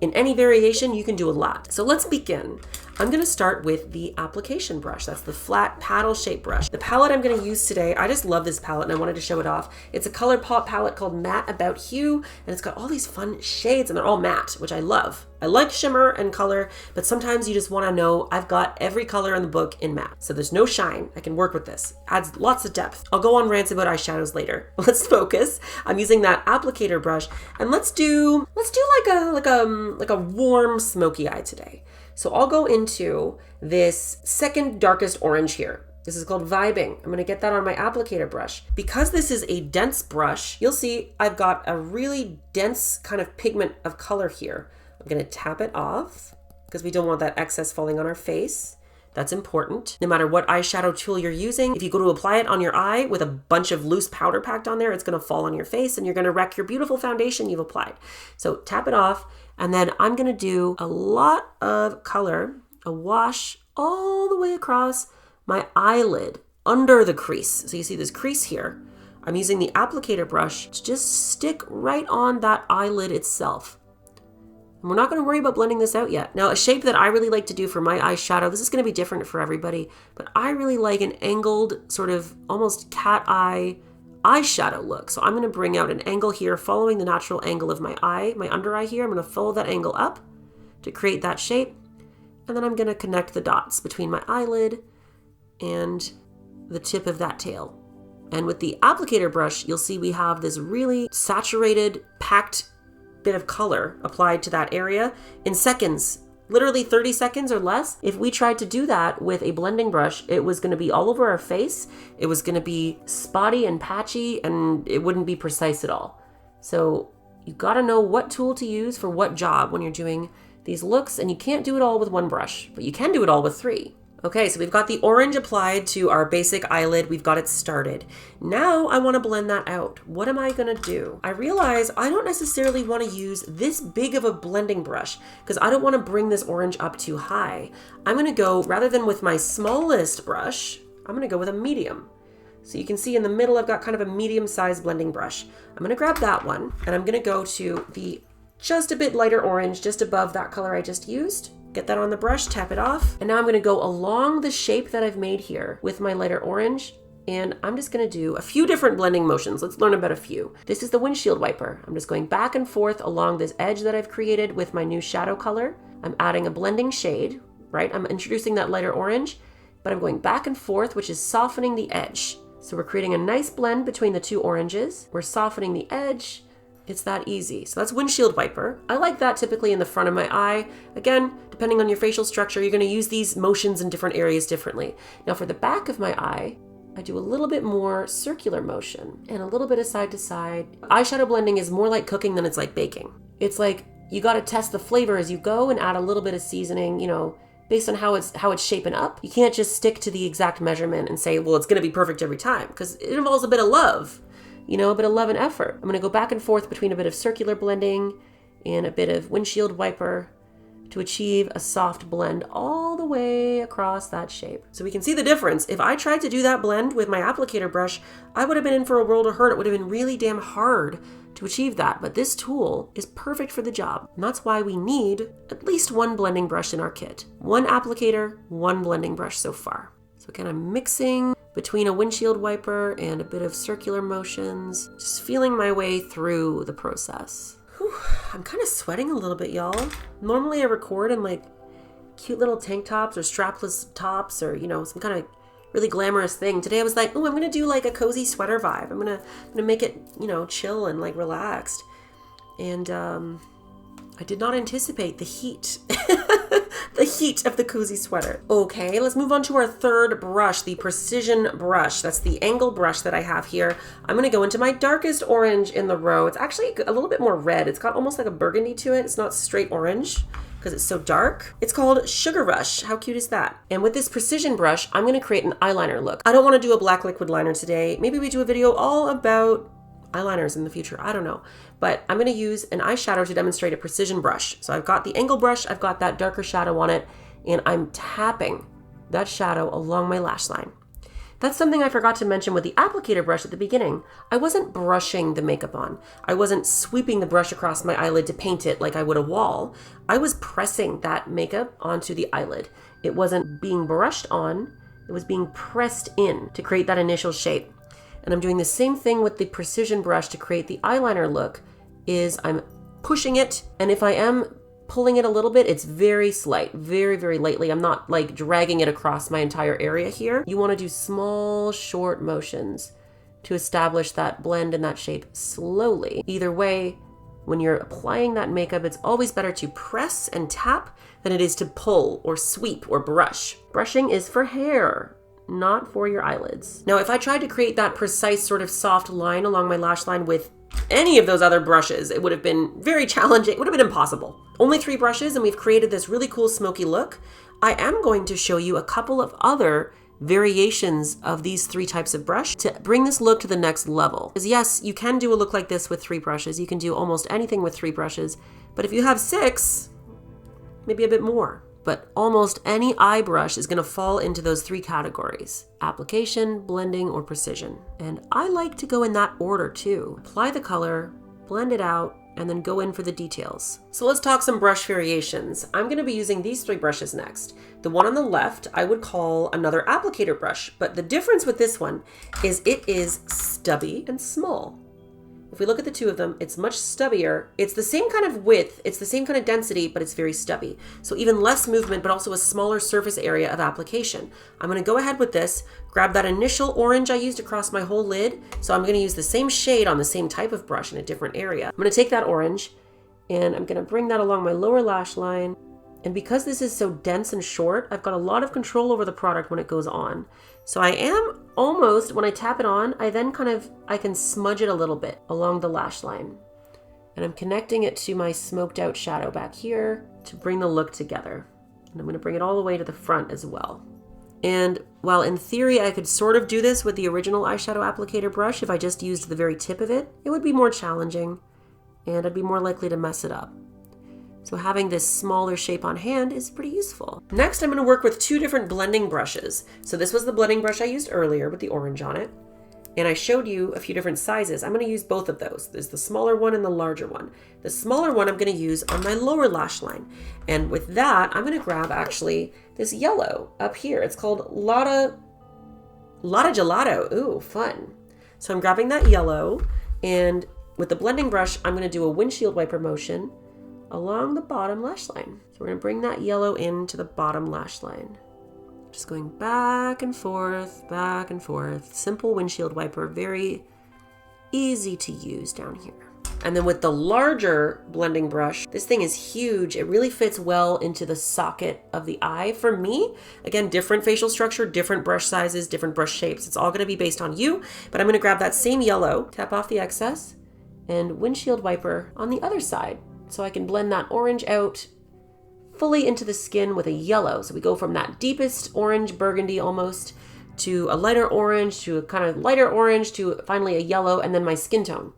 in any variation, you can do a lot. So let's begin. I'm gonna start with the application brush. That's the flat paddle shape brush. The palette I'm gonna use today, I just love this palette and I wanted to show it off. It's a ColourPop palette called Matte About Hue, and it's got all these fun shades and they're all matte, which I love. I like shimmer and color, but sometimes you just wanna know I've got every color in the book in matte. So there's no shine, I can work with this. Adds lots of depth. I'll go on rants about eyeshadows later. Let's focus. I'm using that applicator brush, and let's do like a warm smoky eye today. So I'll go into this second darkest orange here. This is called Vibing. I'm gonna get that on my applicator brush. Because this is a dense brush, you'll see I've got a really dense kind of pigment of color here. I'm gonna tap it off because we don't want that excess falling on our face. That's important. No matter what eyeshadow tool you're using, if you go to apply it on your eye with a bunch of loose powder packed on there, it's gonna fall on your face and you're gonna wreck your beautiful foundation you've applied. So tap it off, and then I'm gonna do a lot of color, a wash all the way across my eyelid under the crease. So you see this crease here. I'm using the applicator brush to just stick right on that eyelid itself. And we're not going to worry about blending this out yet. Now, a shape that I really like to do for my eyeshadow, this is going to be different for everybody, but I really like an angled sort of almost cat eye eyeshadow look. So I'm going to bring out an angle here following the natural angle of my eye, my under eye here. I'm going to follow that angle up to create that shape. And then I'm going to connect the dots between my eyelid and the tip of that tail. And with the applicator brush, you'll see we have this really saturated, packed bit of color applied to that area in seconds, literally 30 seconds or less. If we tried to do that with a blending brush, it was going to be all over our face. It was going to be spotty and patchy, and it wouldn't be precise at all. So you got to know what tool to use for what job when you're doing these looks, and you can't do it all with one brush, but you can do it all with three. Okay, so we've got the orange applied to our basic eyelid. We've got it started. Now I want to blend that out. What am I going to do? I realize I don't necessarily want to use this big of a blending brush because I don't want to bring this orange up too high. I'm going to go, rather than with my smallest brush, I'm going to go with a medium. So you can see in the middle, I've got kind of a medium-sized blending brush. I'm going to grab that one, and I'm going to go to the just a bit lighter orange, just above that color I just used. Get that on the brush, tap it off. And now I'm gonna go along the shape that I've made here with my lighter orange. And I'm just gonna do a few different blending motions. Let's learn about a few. This is the windshield wiper. I'm just going back and forth along this edge that I've created with my new shadow color. I'm adding a blending shade, right? I'm introducing that lighter orange, but I'm going back and forth, which is softening the edge. So we're creating a nice blend between the two oranges. We're softening the edge. It's that easy. So that's windshield wiper. I like that typically in the front of my eye. Again, depending on your facial structure, you're gonna use these motions in different areas differently. Now for the back of my eye, I do a little bit more circular motion and a little bit of side to side. Eyeshadow blending is more like cooking than it's like baking. It's like you gotta test the flavor as you go and add a little bit of seasoning, you know, based on how it's shaping up. You can't just stick to the exact measurement and say, well, it's gonna be perfect every time, because it involves a bit of love. You know, a bit of love and effort. I'm gonna go back and forth between a bit of circular blending and a bit of windshield wiper to achieve a soft blend all the way across that shape. So we can see the difference. If I tried to do that blend with my applicator brush, I would have been in for a world of hurt. It would have been really damn hard to achieve that. But this tool is perfect for the job. And that's why we need at least one blending brush in our kit. One applicator, one blending brush so far. So again, I'm mixing between a windshield wiper and a bit of circular motions, just feeling my way through the process. Whew, I'm kind of sweating a little bit, y'all. Normally I record in like cute little tank tops or strapless tops or, you know, some kind of really glamorous thing. Today I was like, oh, I'm gonna do like a cozy sweater vibe. I'm gonna make it, you know, chill and like relaxed. And I did not anticipate the heat. The heat of the cozy sweater. Okay, let's move on to our third brush, the precision brush. That's the angle brush that I have here. I'm gonna go into my darkest orange in the row. It's actually a little bit more red. It's got almost like a burgundy to it. It's not straight orange because it's so dark. It's called Sugar Rush. How cute is that? And with this precision brush, I'm gonna create an eyeliner look. I don't wanna do a black liquid liner today. Maybe we do a video all about eyeliners in the future. I don't know. But I'm going to use an eyeshadow to demonstrate a precision brush. So I've got the angle brush, I've got that darker shadow on it, and I'm tapping that shadow along my lash line. That's something I forgot to mention with the applicator brush at the beginning. I wasn't brushing the makeup on. I wasn't sweeping the brush across my eyelid to paint it like I would a wall. I was pressing that makeup onto the eyelid. It wasn't being brushed on, it was being pressed in to create that initial shape. And I'm doing the same thing with the precision brush to create the eyeliner look, is I'm pushing it, and if I am pulling it a little bit, it's very slight, very, very lightly. I'm not like dragging it across my entire area here. You want to do small, short motions to establish that blend and that shape slowly. Either way, when you're applying that makeup, it's always better to press and tap than it is to pull or sweep or brush. Brushing is for hair, not for your eyelids. Now, if I tried to create that precise sort of soft line along my lash line with any of those other brushes, it would have been very challenging. It would have been impossible. Only 3 brushes and we've created this really cool smoky look. I am going to show you a couple of other variations of these 3 types of brush to bring this look to the next level. Because yes, you can do a look like this with 3 brushes. You can do almost anything with 3 brushes. But if you have 6, maybe a bit more. But almost any eye brush is going to fall into those 3 categories: application, blending, or precision. And I like to go in that order too. Apply the color, blend it out, and then go in for the details. So let's talk some brush variations. I'm going to be using these 3 brushes next. The one on the left I would call another applicator brush, but the difference with this one is it is stubby and small. If we look at the 2 of them, it's much stubbier. It's the same kind of width, it's the same kind of density, but it's very stubby. So even less movement, but also a smaller surface area of application. I'm gonna go ahead with this, grab that initial orange I used across my whole lid. So I'm gonna use the same shade on the same type of brush in a different area. I'm gonna take that orange and I'm gonna bring that along my lower lash line. And because this is so dense and short, I've got a lot of control over the product when it goes on. So I am almost, when I tap it on, I can smudge it a little bit along the lash line. And I'm connecting it to my smoked out shadow back here to bring the look together. And I'm gonna bring it all the way to the front as well. And while in theory I could sort of do this with the original eyeshadow applicator brush, if I just used the very tip of it, it would be more challenging and I'd be more likely to mess it up. So having this smaller shape on hand is pretty useful. Next, I'm going to work with 2 different blending brushes. So this was the blending brush I used earlier with the orange on it. And I showed you a few different sizes. I'm going to use both of those. There's the smaller one and the larger one. The smaller one I'm going to use on my lower lash line. And with that, I'm going to grab actually this yellow up here. It's called Lotta Gelato. Ooh, fun. So I'm grabbing that yellow, and with the blending brush, I'm going to do a windshield wiper motion along the bottom lash line. So we're going to bring that yellow into the bottom lash line. Just going back and forth, back and forth. Simple windshield wiper, very easy to use down here. And then with the larger blending brush, this thing is huge. It really fits well into the socket of the eye. For me, again, different facial structure, different brush sizes, different brush shapes. It's all going to be based on you, but I'm going to grab that same yellow, tap off the excess, and windshield wiper on the other side. So I can blend that orange out fully into the skin with a yellow. So we go from that deepest orange, burgundy almost, to a lighter orange, to a kind of lighter orange, to finally a yellow, and then my skin tone.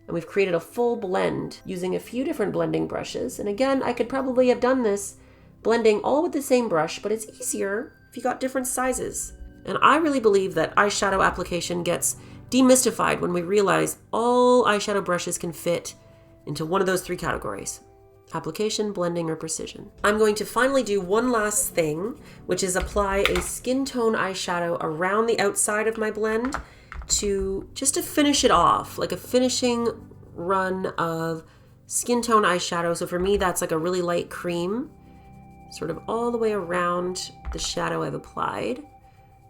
And we've created a full blend using a few different blending brushes. And again, I could probably have done this blending all with the same brush, but it's easier if you got different sizes. And I really believe that eyeshadow application gets demystified when we realize all eyeshadow brushes can fit into one of those 3 categories: application, blending, or precision. I'm going to finally do one last thing, which is apply a skin tone eyeshadow around the outside of my blend to finish it off, like a finishing run of skin tone eyeshadow. So for me, that's like a really light cream, sort of all the way around the shadow I've applied,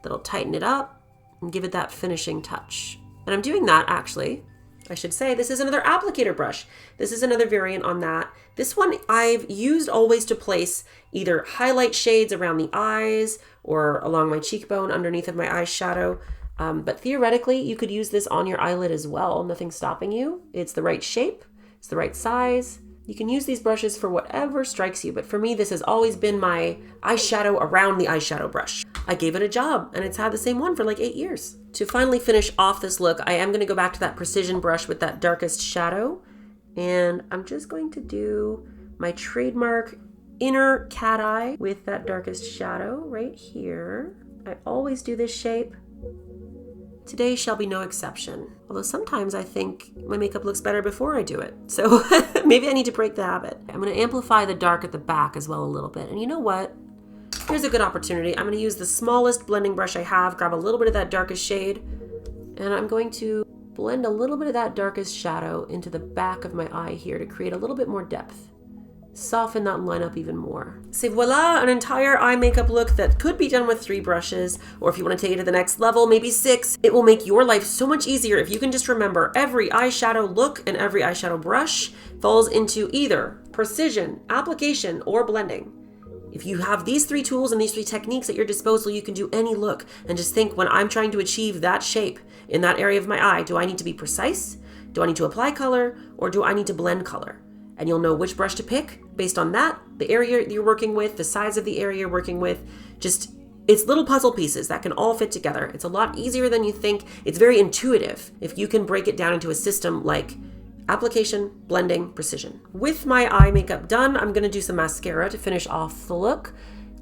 that'll tighten it up and give it that finishing touch. And I'm doing that actually, I should say, this is another applicator brush. This is another variant on that. This one I've used always to place either highlight shades around the eyes or along my cheekbone underneath of my eyeshadow. But theoretically, you could use this on your eyelid as well. Nothing's stopping you. It's the right shape. It's the right size. You can use these brushes for whatever strikes you, but for me, this has always been my eyeshadow around the eyeshadow brush. I gave it a job, and it's had the same one for like 8 years. To finally finish off this look, I am going to go back to that precision brush with that darkest shadow, and I'm just going to do my trademark inner cat eye with that darkest shadow right here. I always do this shape. Today shall be no exception. Although sometimes I think my makeup looks better before I do it. So maybe I need to break the habit. I'm going to amplify the dark at the back as well a little bit. And you know what? Here's a good opportunity. I'm going to use the smallest blending brush I have, grab a little bit of that darkest shade, and I'm going to blend a little bit of that darkest shadow into the back of my eye here to create a little bit more depth. Soften that line up even more. So voila, an entire eye makeup look that could be done with 3 brushes, or if you want to take it to the next level, maybe 6. It will make your life so much easier if you can just remember every eyeshadow look and every eyeshadow brush falls into either precision, application, or blending. If you have these 3 tools and these 3 techniques at your disposal, you can do any look. And just think, when I'm trying to achieve that shape in that area of my eye, do I need to be precise? Do I need to apply color? Or do I need to blend color? And you'll know which brush to pick based on that, the area you're working with, the size of the area you're working with. Just, it's little puzzle pieces that can all fit together. It's a lot easier than you think. It's very intuitive if you can break it down into a system like application, blending, precision. With my eye makeup done, I'm going to do some mascara to finish off the look.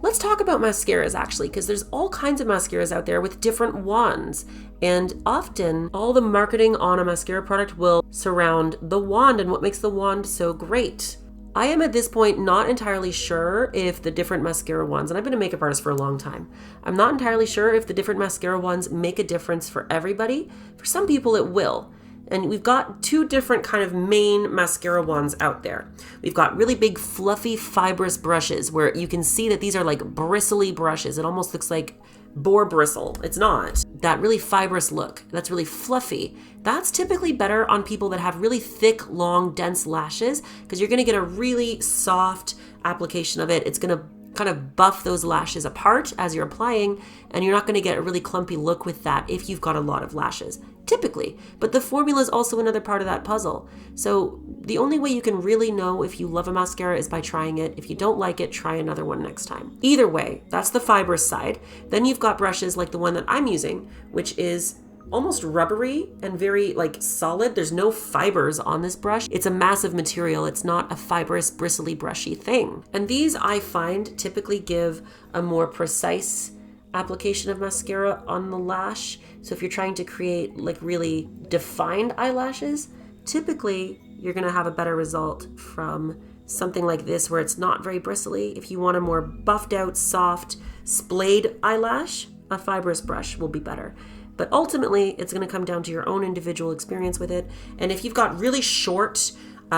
Let's talk about mascaras actually, because there's all kinds of mascaras out there with different wands. And often all the marketing on a mascara product will surround the wand and what makes the wand so great. I am at this point not entirely sure if the different mascara wands, and I've been a makeup artist for a long time, I'm not entirely sure if the different mascara wands make a difference for everybody. For some people it will. And we've got 2 different kind of main mascara wands out there. We've got really big, fluffy, fibrous brushes where you can see that these are like bristly brushes. It almost looks like boar bristle. It's not. That really fibrous look, that's really fluffy. That's typically better on people that have really thick, long, dense lashes, because you're gonna get a really soft application of it. It's gonna kind of buff those lashes apart as you're applying, and you're not going to get a really clumpy look with that if you've got a lot of lashes, typically. But the formula is also another part of that puzzle. So the only way you can really know if you love a mascara is by trying it. If you don't like it, try another one next time. Either way, that's the fibrous side. Then you've got brushes like the one that I'm using, which is almost rubbery and very like solid. There's no fibers on this brush. It's a massive material. It's not a fibrous, bristly, brushy thing. And these I find typically give a more precise application of mascara on the lash. So if you're trying to create like really defined eyelashes, typically you're gonna have a better result from something like this where it's not very bristly. If you want a more buffed out, soft, splayed eyelash, a fibrous brush will be better. But ultimately, it's going to come down to your own individual experience with it. And if you've got really short,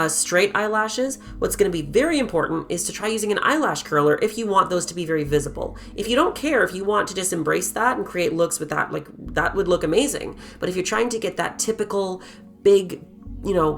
straight eyelashes, what's going to be very important is to try using an eyelash curler if you want those to be very visible. If you don't care, if you want to just embrace that and create looks with that, like that would look amazing. But if you're trying to get that typical big,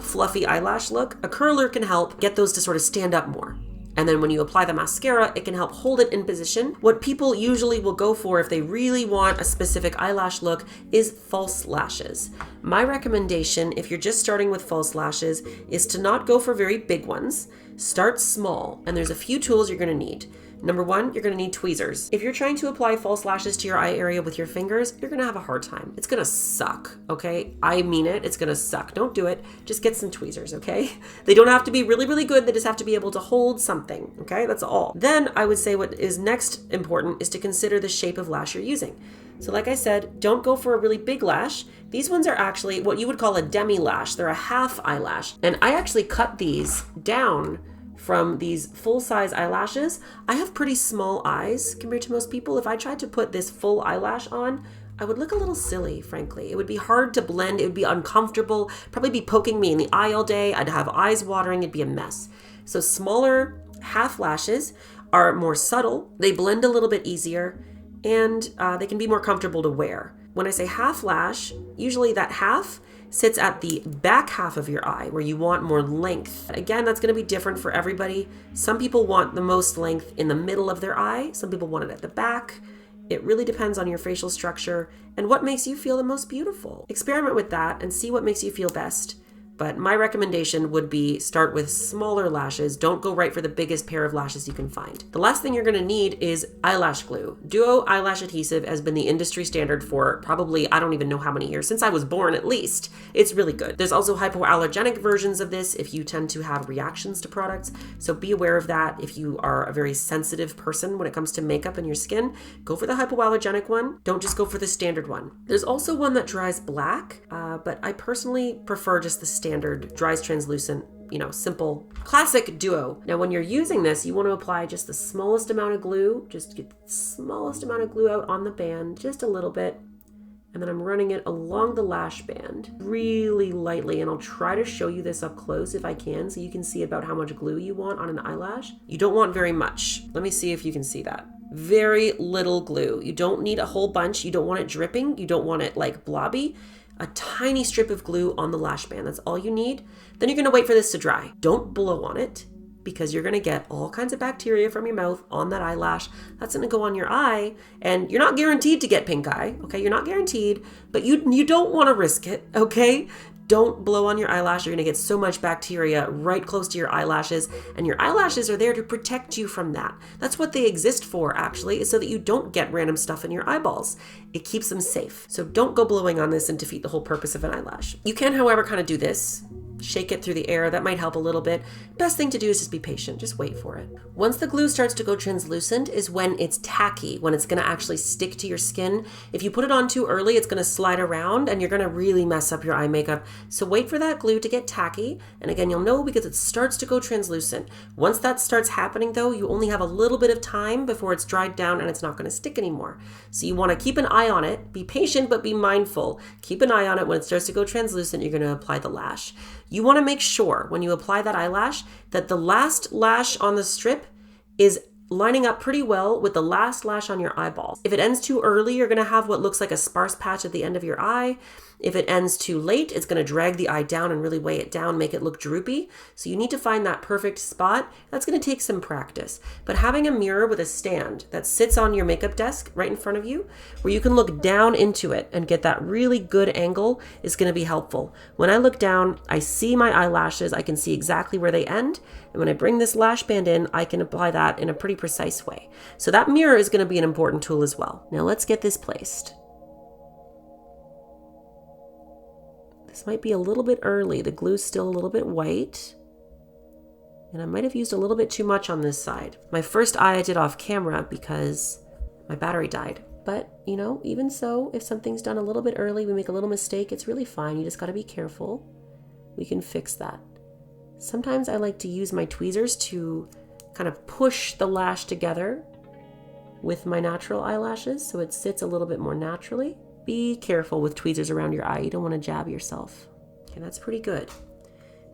fluffy eyelash look, a curler can help get those to sort of stand up more. And then when you apply the mascara, it can help hold it in position. What people usually will go for if they really want a specific eyelash look is false lashes. My recommendation, if you're just starting with false lashes, is to not go for very big ones. Start small, and there's a few tools you're gonna need. Number 1, you're gonna need tweezers. If you're trying to apply false lashes to your eye area with your fingers, you're gonna have a hard time. It's gonna suck, okay? I mean it, it's gonna suck. Don't do it. Just get some tweezers, okay? They don't have to be really, really good. They just have to be able to hold something, okay? That's all. Then I would say what is next important is to consider the shape of lash you're using. So like I said, don't go for a really big lash. These ones are actually what you would call a demi lash. They're a half eyelash. And I actually cut these down from these full-size eyelashes. I have pretty small eyes compared to most people. If I tried to put this full eyelash on, I would look a little silly, frankly. It would be hard to blend. It would be uncomfortable, probably be poking me in the eye all day. I'd have eyes watering. It'd be a mess. So smaller half lashes are more subtle. They blend a little bit easier, and they can be more comfortable to wear. When I say half lash, usually that half sits at the back half of your eye where you want more length. Again, that's going to be different for everybody. Some people want the most length in the middle of their eye. Some people want it at the back. It really depends on your facial structure and what makes you feel the most beautiful. Experiment with that and see what makes you feel best. But my recommendation would be start with smaller lashes. Don't go right for the biggest pair of lashes you can find. The last thing you're going to need is eyelash glue. Duo eyelash adhesive has been the industry standard for probably, I don't even know how many years, since I was born at least. It's really good. There's also hypoallergenic versions of this if you tend to have reactions to products. So be aware of that. If you are a very sensitive person when it comes to makeup and your skin, go for the hypoallergenic one. Don't just go for the standard one. There's also one that dries black, but I personally prefer just the standard dries translucent, simple classic duo. Now when you're using this, you want to apply just the smallest amount of glue. Just get the smallest amount of glue out on the band, just a little bit. And then I'm running it along the lash band really lightly, and I'll try to show you this up close if I can so you can see about how much glue you want on an eyelash. You don't want very much. Let me see if you can see that. Very little glue. You don't need a whole bunch. You don't want it dripping. You don't want it like blobby. A tiny strip of glue on the lash band. That's all you need. Then you're going to wait for this to dry. Don't blow on it because you're going to get all kinds of bacteria from your mouth on that eyelash. That's going to go on your eye, and you're not guaranteed to get pink eye. Okay, you're not guaranteed, but you don't want to risk it. Okay. Don't blow on your eyelash. You're going to get so much bacteria right close to your eyelashes, and your eyelashes are there to protect you from that. That's what they exist for, actually, is so that you don't get random stuff in your eyeballs. It keeps them safe. So don't go blowing on this and defeat the whole purpose of an eyelash. You can, however, kind of do this. Shake it through the air. That might help a little bit. Best thing to do is just be patient. Just wait for it. Once the glue starts to go translucent is when it's tacky, when it's going to actually stick to your skin. If you put it on too early, it's going to slide around and you're going to really mess up your eye makeup. So wait for that glue to get tacky. And again, you'll know because it starts to go translucent. Once that starts happening though, you only have a little bit of time before it's dried down and it's not going to stick anymore. So you want to keep an eye on it. Be patient, but be mindful. Keep an eye on it. When it starts to go translucent, you're going to apply the lash. You want to make sure when you apply that eyelash that the last lash on the strip is lining up pretty well with the last lash on your eyeball. If it ends too early, you're going to have what looks like a sparse patch at the end of your eye. If it ends too late, it's going to drag the eye down and really weigh it down, make it look droopy. So you need to find that perfect spot. That's going to take some practice. But having a mirror with a stand that sits on your makeup desk right in front of you, where you can look down into it and get that really good angle is going to be helpful. When I look down, I see my eyelashes. I can see exactly where they end. And when I bring this lash band in, I can apply that in a pretty precise way. So that mirror is going to be an important tool as well. Now let's get this placed. This might be a little bit early. The glue's still a little bit white. And I might have used a little bit too much on this side. My first eye I did off camera because my battery died. But, even so, if something's done a little bit early, we make a little mistake, it's really fine. You just got to be careful. We can fix that. Sometimes I like to use my tweezers to kind of push the lash together with my natural eyelashes so it sits a little bit more naturally. Be careful with tweezers around your eye. You don't want to jab yourself. Okay, that's pretty good.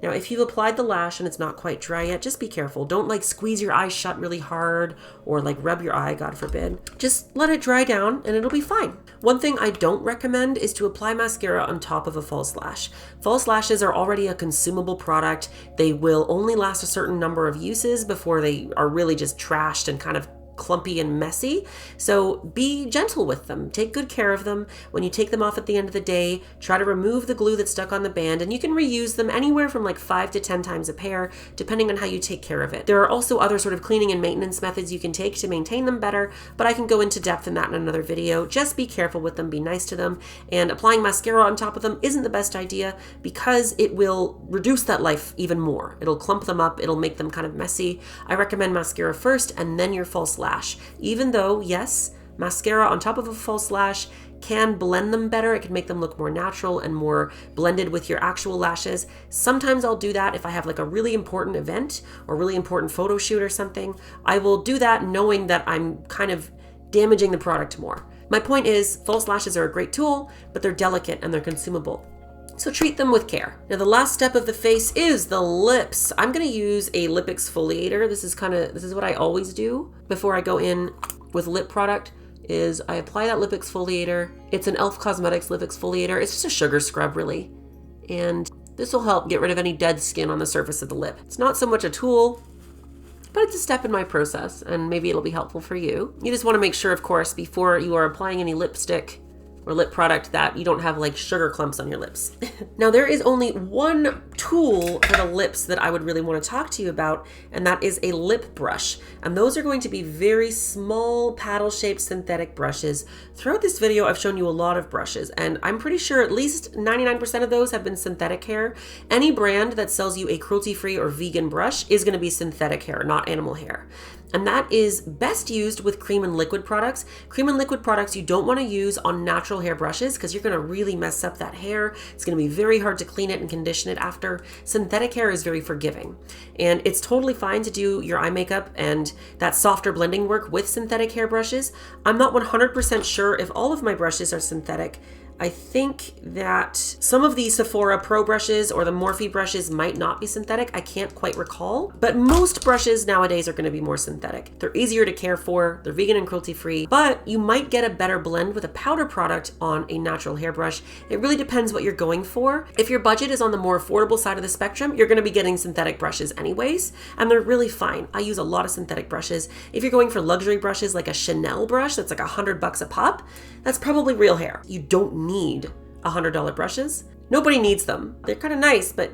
Now, if you've applied the lash and it's not quite dry yet, just be careful. Don't squeeze your eye shut really hard or rub your eye, God forbid. Just let it dry down and it'll be fine. One thing I don't recommend is to apply mascara on top of a false lash. False lashes are already a consumable product. They will only last a certain number of uses before they are really just trashed and kind of clumpy and messy. So be gentle with them. Take good care of them. When you take them off at the end of the day, try to remove the glue that's stuck on the band, and you can reuse them anywhere from 5 to 10 times a pair, depending on how you take care of it. There are also other sort of cleaning and maintenance methods you can take to maintain them better, but I can go into depth in that in another video. Just be careful with them, be nice to them, and applying mascara on top of them isn't the best idea because it will reduce that life even more. It'll clump them up, it'll make them kind of messy. I recommend mascara first and then your false lash. Even though, yes, mascara on top of a false lash can blend them better. It can make them look more natural and more blended with your actual lashes. Sometimes I'll do that if I have a really important event or really important photo shoot or something. I will do that knowing that I'm kind of damaging the product more. My point is, false lashes are a great tool, but they're delicate and they're consumable. So treat them with care. Now the last step of the face is the lips. I'm going to use a lip exfoliator. This is what I always do before I go in with lip product. is I apply that lip exfoliator. It's an e.l.f. Cosmetics lip exfoliator. It's just a sugar scrub really. And this will help get rid of any dead skin on the surface of the lip. It's not so much a tool, but it's a step in my process, and maybe it'll be helpful for you. You just want to make sure, of course, before you are applying any lipstick or lip product that you don't have like sugar clumps on your lips. Now there is only one tool for the lips that I would really want to talk to you about, and that is a lip brush. And those are going to be very small paddle-shaped synthetic brushes. Throughout this video, I've shown you a lot of brushes, and I'm pretty sure at least 99% of those have been synthetic hair. Any brand that sells you a cruelty-free or vegan brush is going to be synthetic hair, not animal hair. And that is best used with cream and liquid products. Cream and liquid products you don't want to use on natural hair brushes because you're going to really mess up that hair. It's going to be very hard to clean it and condition it after. Synthetic hair is very forgiving. And it's totally fine to do your eye makeup and that softer blending work with synthetic hair brushes. I'm not 100% sure if all of my brushes are synthetic. I think that some of the Sephora Pro brushes or the Mon-Fri brushes might not be synthetic. I can't quite recall, but most brushes nowadays are going to be more synthetic. They're easier to care for, they're vegan and cruelty-free, but you might get a better blend with a powder product on a natural hairbrush. It really depends what you're going for. If your budget is on the more affordable side of the spectrum, you're going to be getting synthetic brushes anyways, and they're really fine. I use a lot of synthetic brushes. If you're going for luxury brushes like a Chanel brush that's like $100 a pop, that's probably real hair. You don't need $100 brushes. Nobody needs them. They're kind of nice, but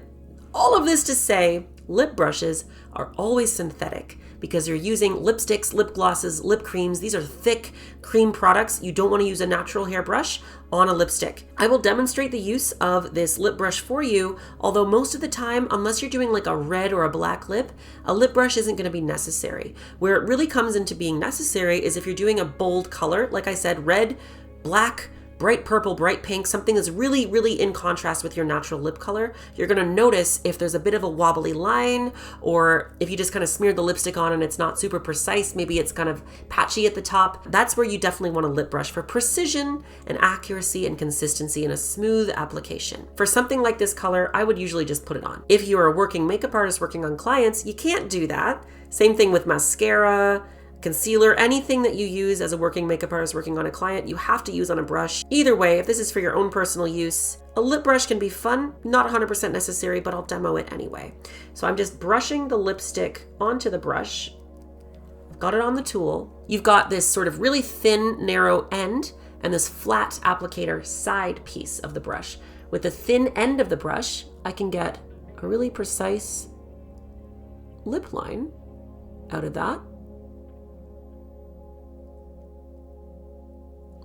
all of this to say, lip brushes are always synthetic because you're using lipsticks, lip glosses, lip creams. These are thick cream products. You don't want to use a natural hair brush on a lipstick. I will demonstrate the use of this lip brush for you, although most of the time, unless you're doing like a red or a black lip, a lip brush isn't going to be necessary. Where it really comes into being necessary is if you're doing a bold color, like I said, red, black, bright purple, bright pink, something that's really, really in contrast with your natural lip color. You're gonna notice if there's a bit of a wobbly line, or if you just kind of smeared the lipstick on and it's not super precise, maybe it's kind of patchy at the top. That's where you definitely want a lip brush for precision and accuracy and consistency and a smooth application. For something like this color, I would usually just put it on. If you're a working makeup artist working on clients, you can't do that. Same thing with mascara, concealer, anything that you use as a working makeup artist working on a client, you have to use on a brush. Either way, if this is for your own personal use, a lip brush can be fun, not 100% necessary, but I'll demo it anyway. So I'm just brushing the lipstick onto the brush. I've got it on the tool. You've got this sort of really thin, narrow end and this flat applicator side piece of the brush. With the thin end of the brush, I can get a really precise lip line out of that.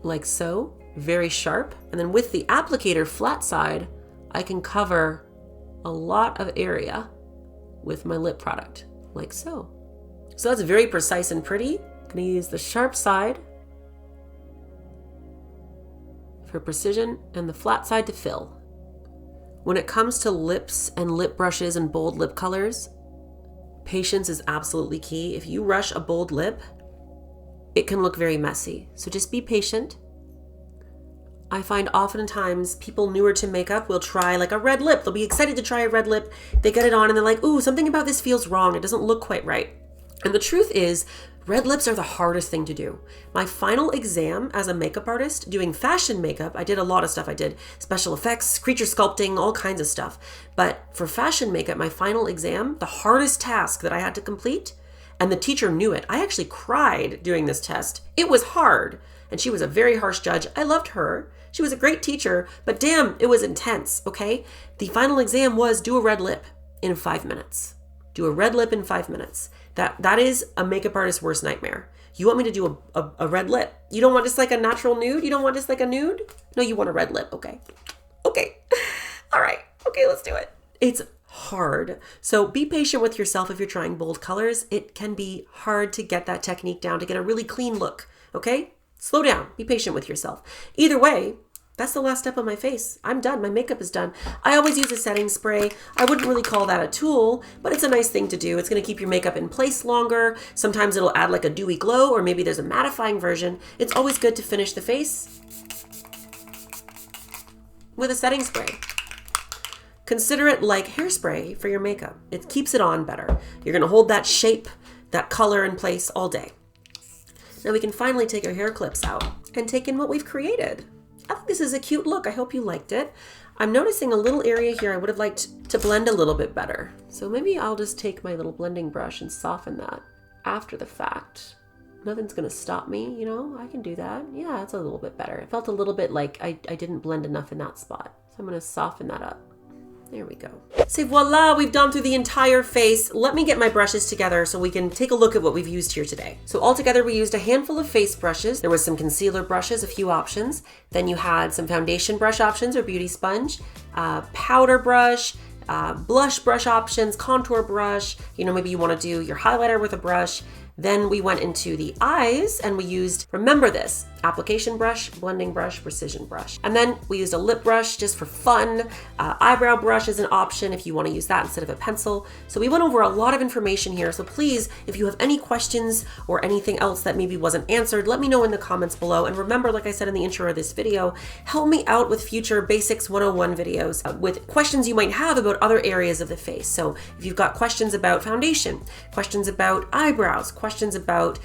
Like so, very sharp. And then with the applicator flat side, I can cover a lot of area with my lip product, like so. So that's very precise and pretty. I'm gonna use the sharp side for precision and the flat side to fill. When it comes to lips and lip brushes and bold lip colors, patience is absolutely key. If you rush a bold lip, it can look very messy. So just be patient. I find oftentimes people newer to makeup will try like a red lip. They'll be excited to try a red lip. They get it on and they're like, ooh, something about this feels wrong. It doesn't look quite right. And the truth is, red lips are the hardest thing to do. My final exam as a makeup artist, doing fashion makeup, I did a lot of stuff. I did special effects, creature sculpting, all kinds of stuff. But for fashion makeup, my final exam, the hardest task that I had to complete, and the teacher knew it. I actually cried doing this test. It was hard, and she was a very harsh judge. I loved her. She was a great teacher, but damn, it was intense, okay? The final exam was do a red lip in 5 minutes. Do a red lip in 5 minutes. That is a makeup artist's worst nightmare. You want me to do a red lip. You don't want just like a natural nude? You don't want just like a nude? No, you want a red lip, okay. Okay, all right, okay, let's do it. It's hard. So be patient with yourself if you're trying bold colors. It can be hard to get that technique down, to get a really clean look, okay? Slow down, be patient with yourself. Either way, that's the last step on my face. I'm done, my makeup is done. I always use a setting spray. I wouldn't really call that a tool, but it's a nice thing to do. It's gonna keep your makeup in place longer. Sometimes it'll add like a dewy glow, or maybe there's a mattifying version. It's always good to finish the face with a setting spray. Consider it like hairspray for your makeup. It keeps it on better. You're gonna hold that shape, that color in place all day. Now we can finally take our hair clips out and take in what we've created. I think this is a cute look. I hope you liked it. I'm noticing a little area here I would have liked to blend a little bit better. So maybe I'll just take my little blending brush and soften that after the fact. Nothing's gonna stop me, you know, I can do that. Yeah, it's a little bit better. It felt a little bit like I didn't blend enough in that spot. So I'm gonna soften that up. There we go. So voila, we've done through the entire face. Let me get my brushes together so we can take a look at what we've used here today. So altogether, we used a handful of face brushes. There was some concealer brushes, a few options. Then you had some foundation brush options or beauty sponge, powder brush, blush brush options, contour brush. You know, maybe you want to do your highlighter with a brush. Then we went into the eyes and we used, remember this, application brush, blending brush, precision brush. And then we used a lip brush just for fun. Eyebrow brush is an option if you want to use that instead of a pencil. So we went over a lot of information here. So please, if you have any questions or anything else that maybe wasn't answered, let me know in the comments below. And remember, like I said in the intro of this video, help me out with future Basics 101 videos with questions you might have about other areas of the face. So if you've got questions about foundation, questions about eyebrows, questions about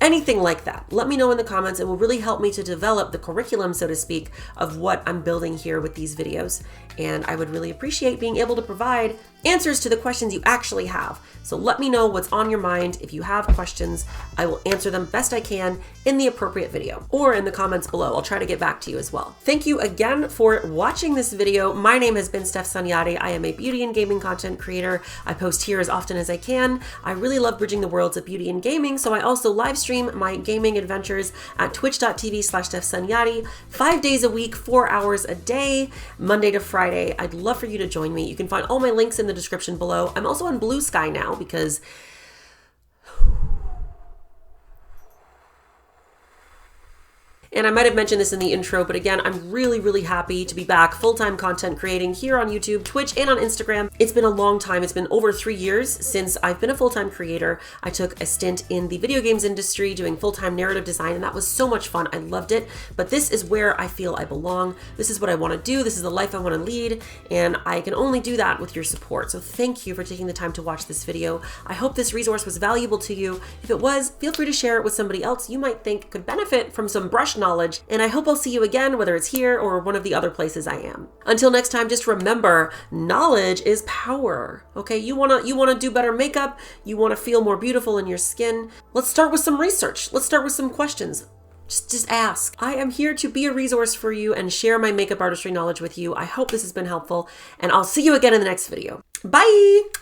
anything like that, let me know in the comments. It will really help me to develop the curriculum, so to speak, of what I'm building here with these videos. And I would really appreciate being able to provide answers to the questions you actually have. So let me know what's on your mind. If you have questions, I will answer them best I can in the appropriate video or in the comments below. I'll try to get back to you as well. Thank you again for watching this video. My name has been Stef Sanjati. I am a beauty and gaming content creator. I post here as often as I can. I really love bridging the worlds of beauty and gaming, so I also live stream my gaming adventures at twitch.tv/StefSanjati 5 days a week, 4 hours a day, Monday to Friday. I'd love for you to join me. You can find all my links in the description below. I'm also on Blue Sky now because and I might have mentioned this in the intro, but again, I'm really, really happy to be back full-time content creating here on YouTube, Twitch, and on Instagram. It's been a long time. It's been over 3 years since I've been a full-time creator. I took a stint in the video games industry doing full-time narrative design, and that was so much fun. I loved it, but this is where I feel I belong. This is what I want to do. This is the life I want to lead, and I can only do that with your support. So thank you for taking the time to watch this video. I hope this resource was valuable to you. If it was, feel free to share it with somebody else you might think could benefit from some brush knowledge, and I hope I'll see you again, whether it's here or one of the other places I am. Until next time, just remember, knowledge is power. Okay, you wanna do better makeup, you wanna feel more beautiful in your skin. Let's start with some research. Let's start with some questions. Just ask. I am here to be a resource for you and share my makeup artistry knowledge with you. I hope this has been helpful, and I'll see you again in the next video. Bye!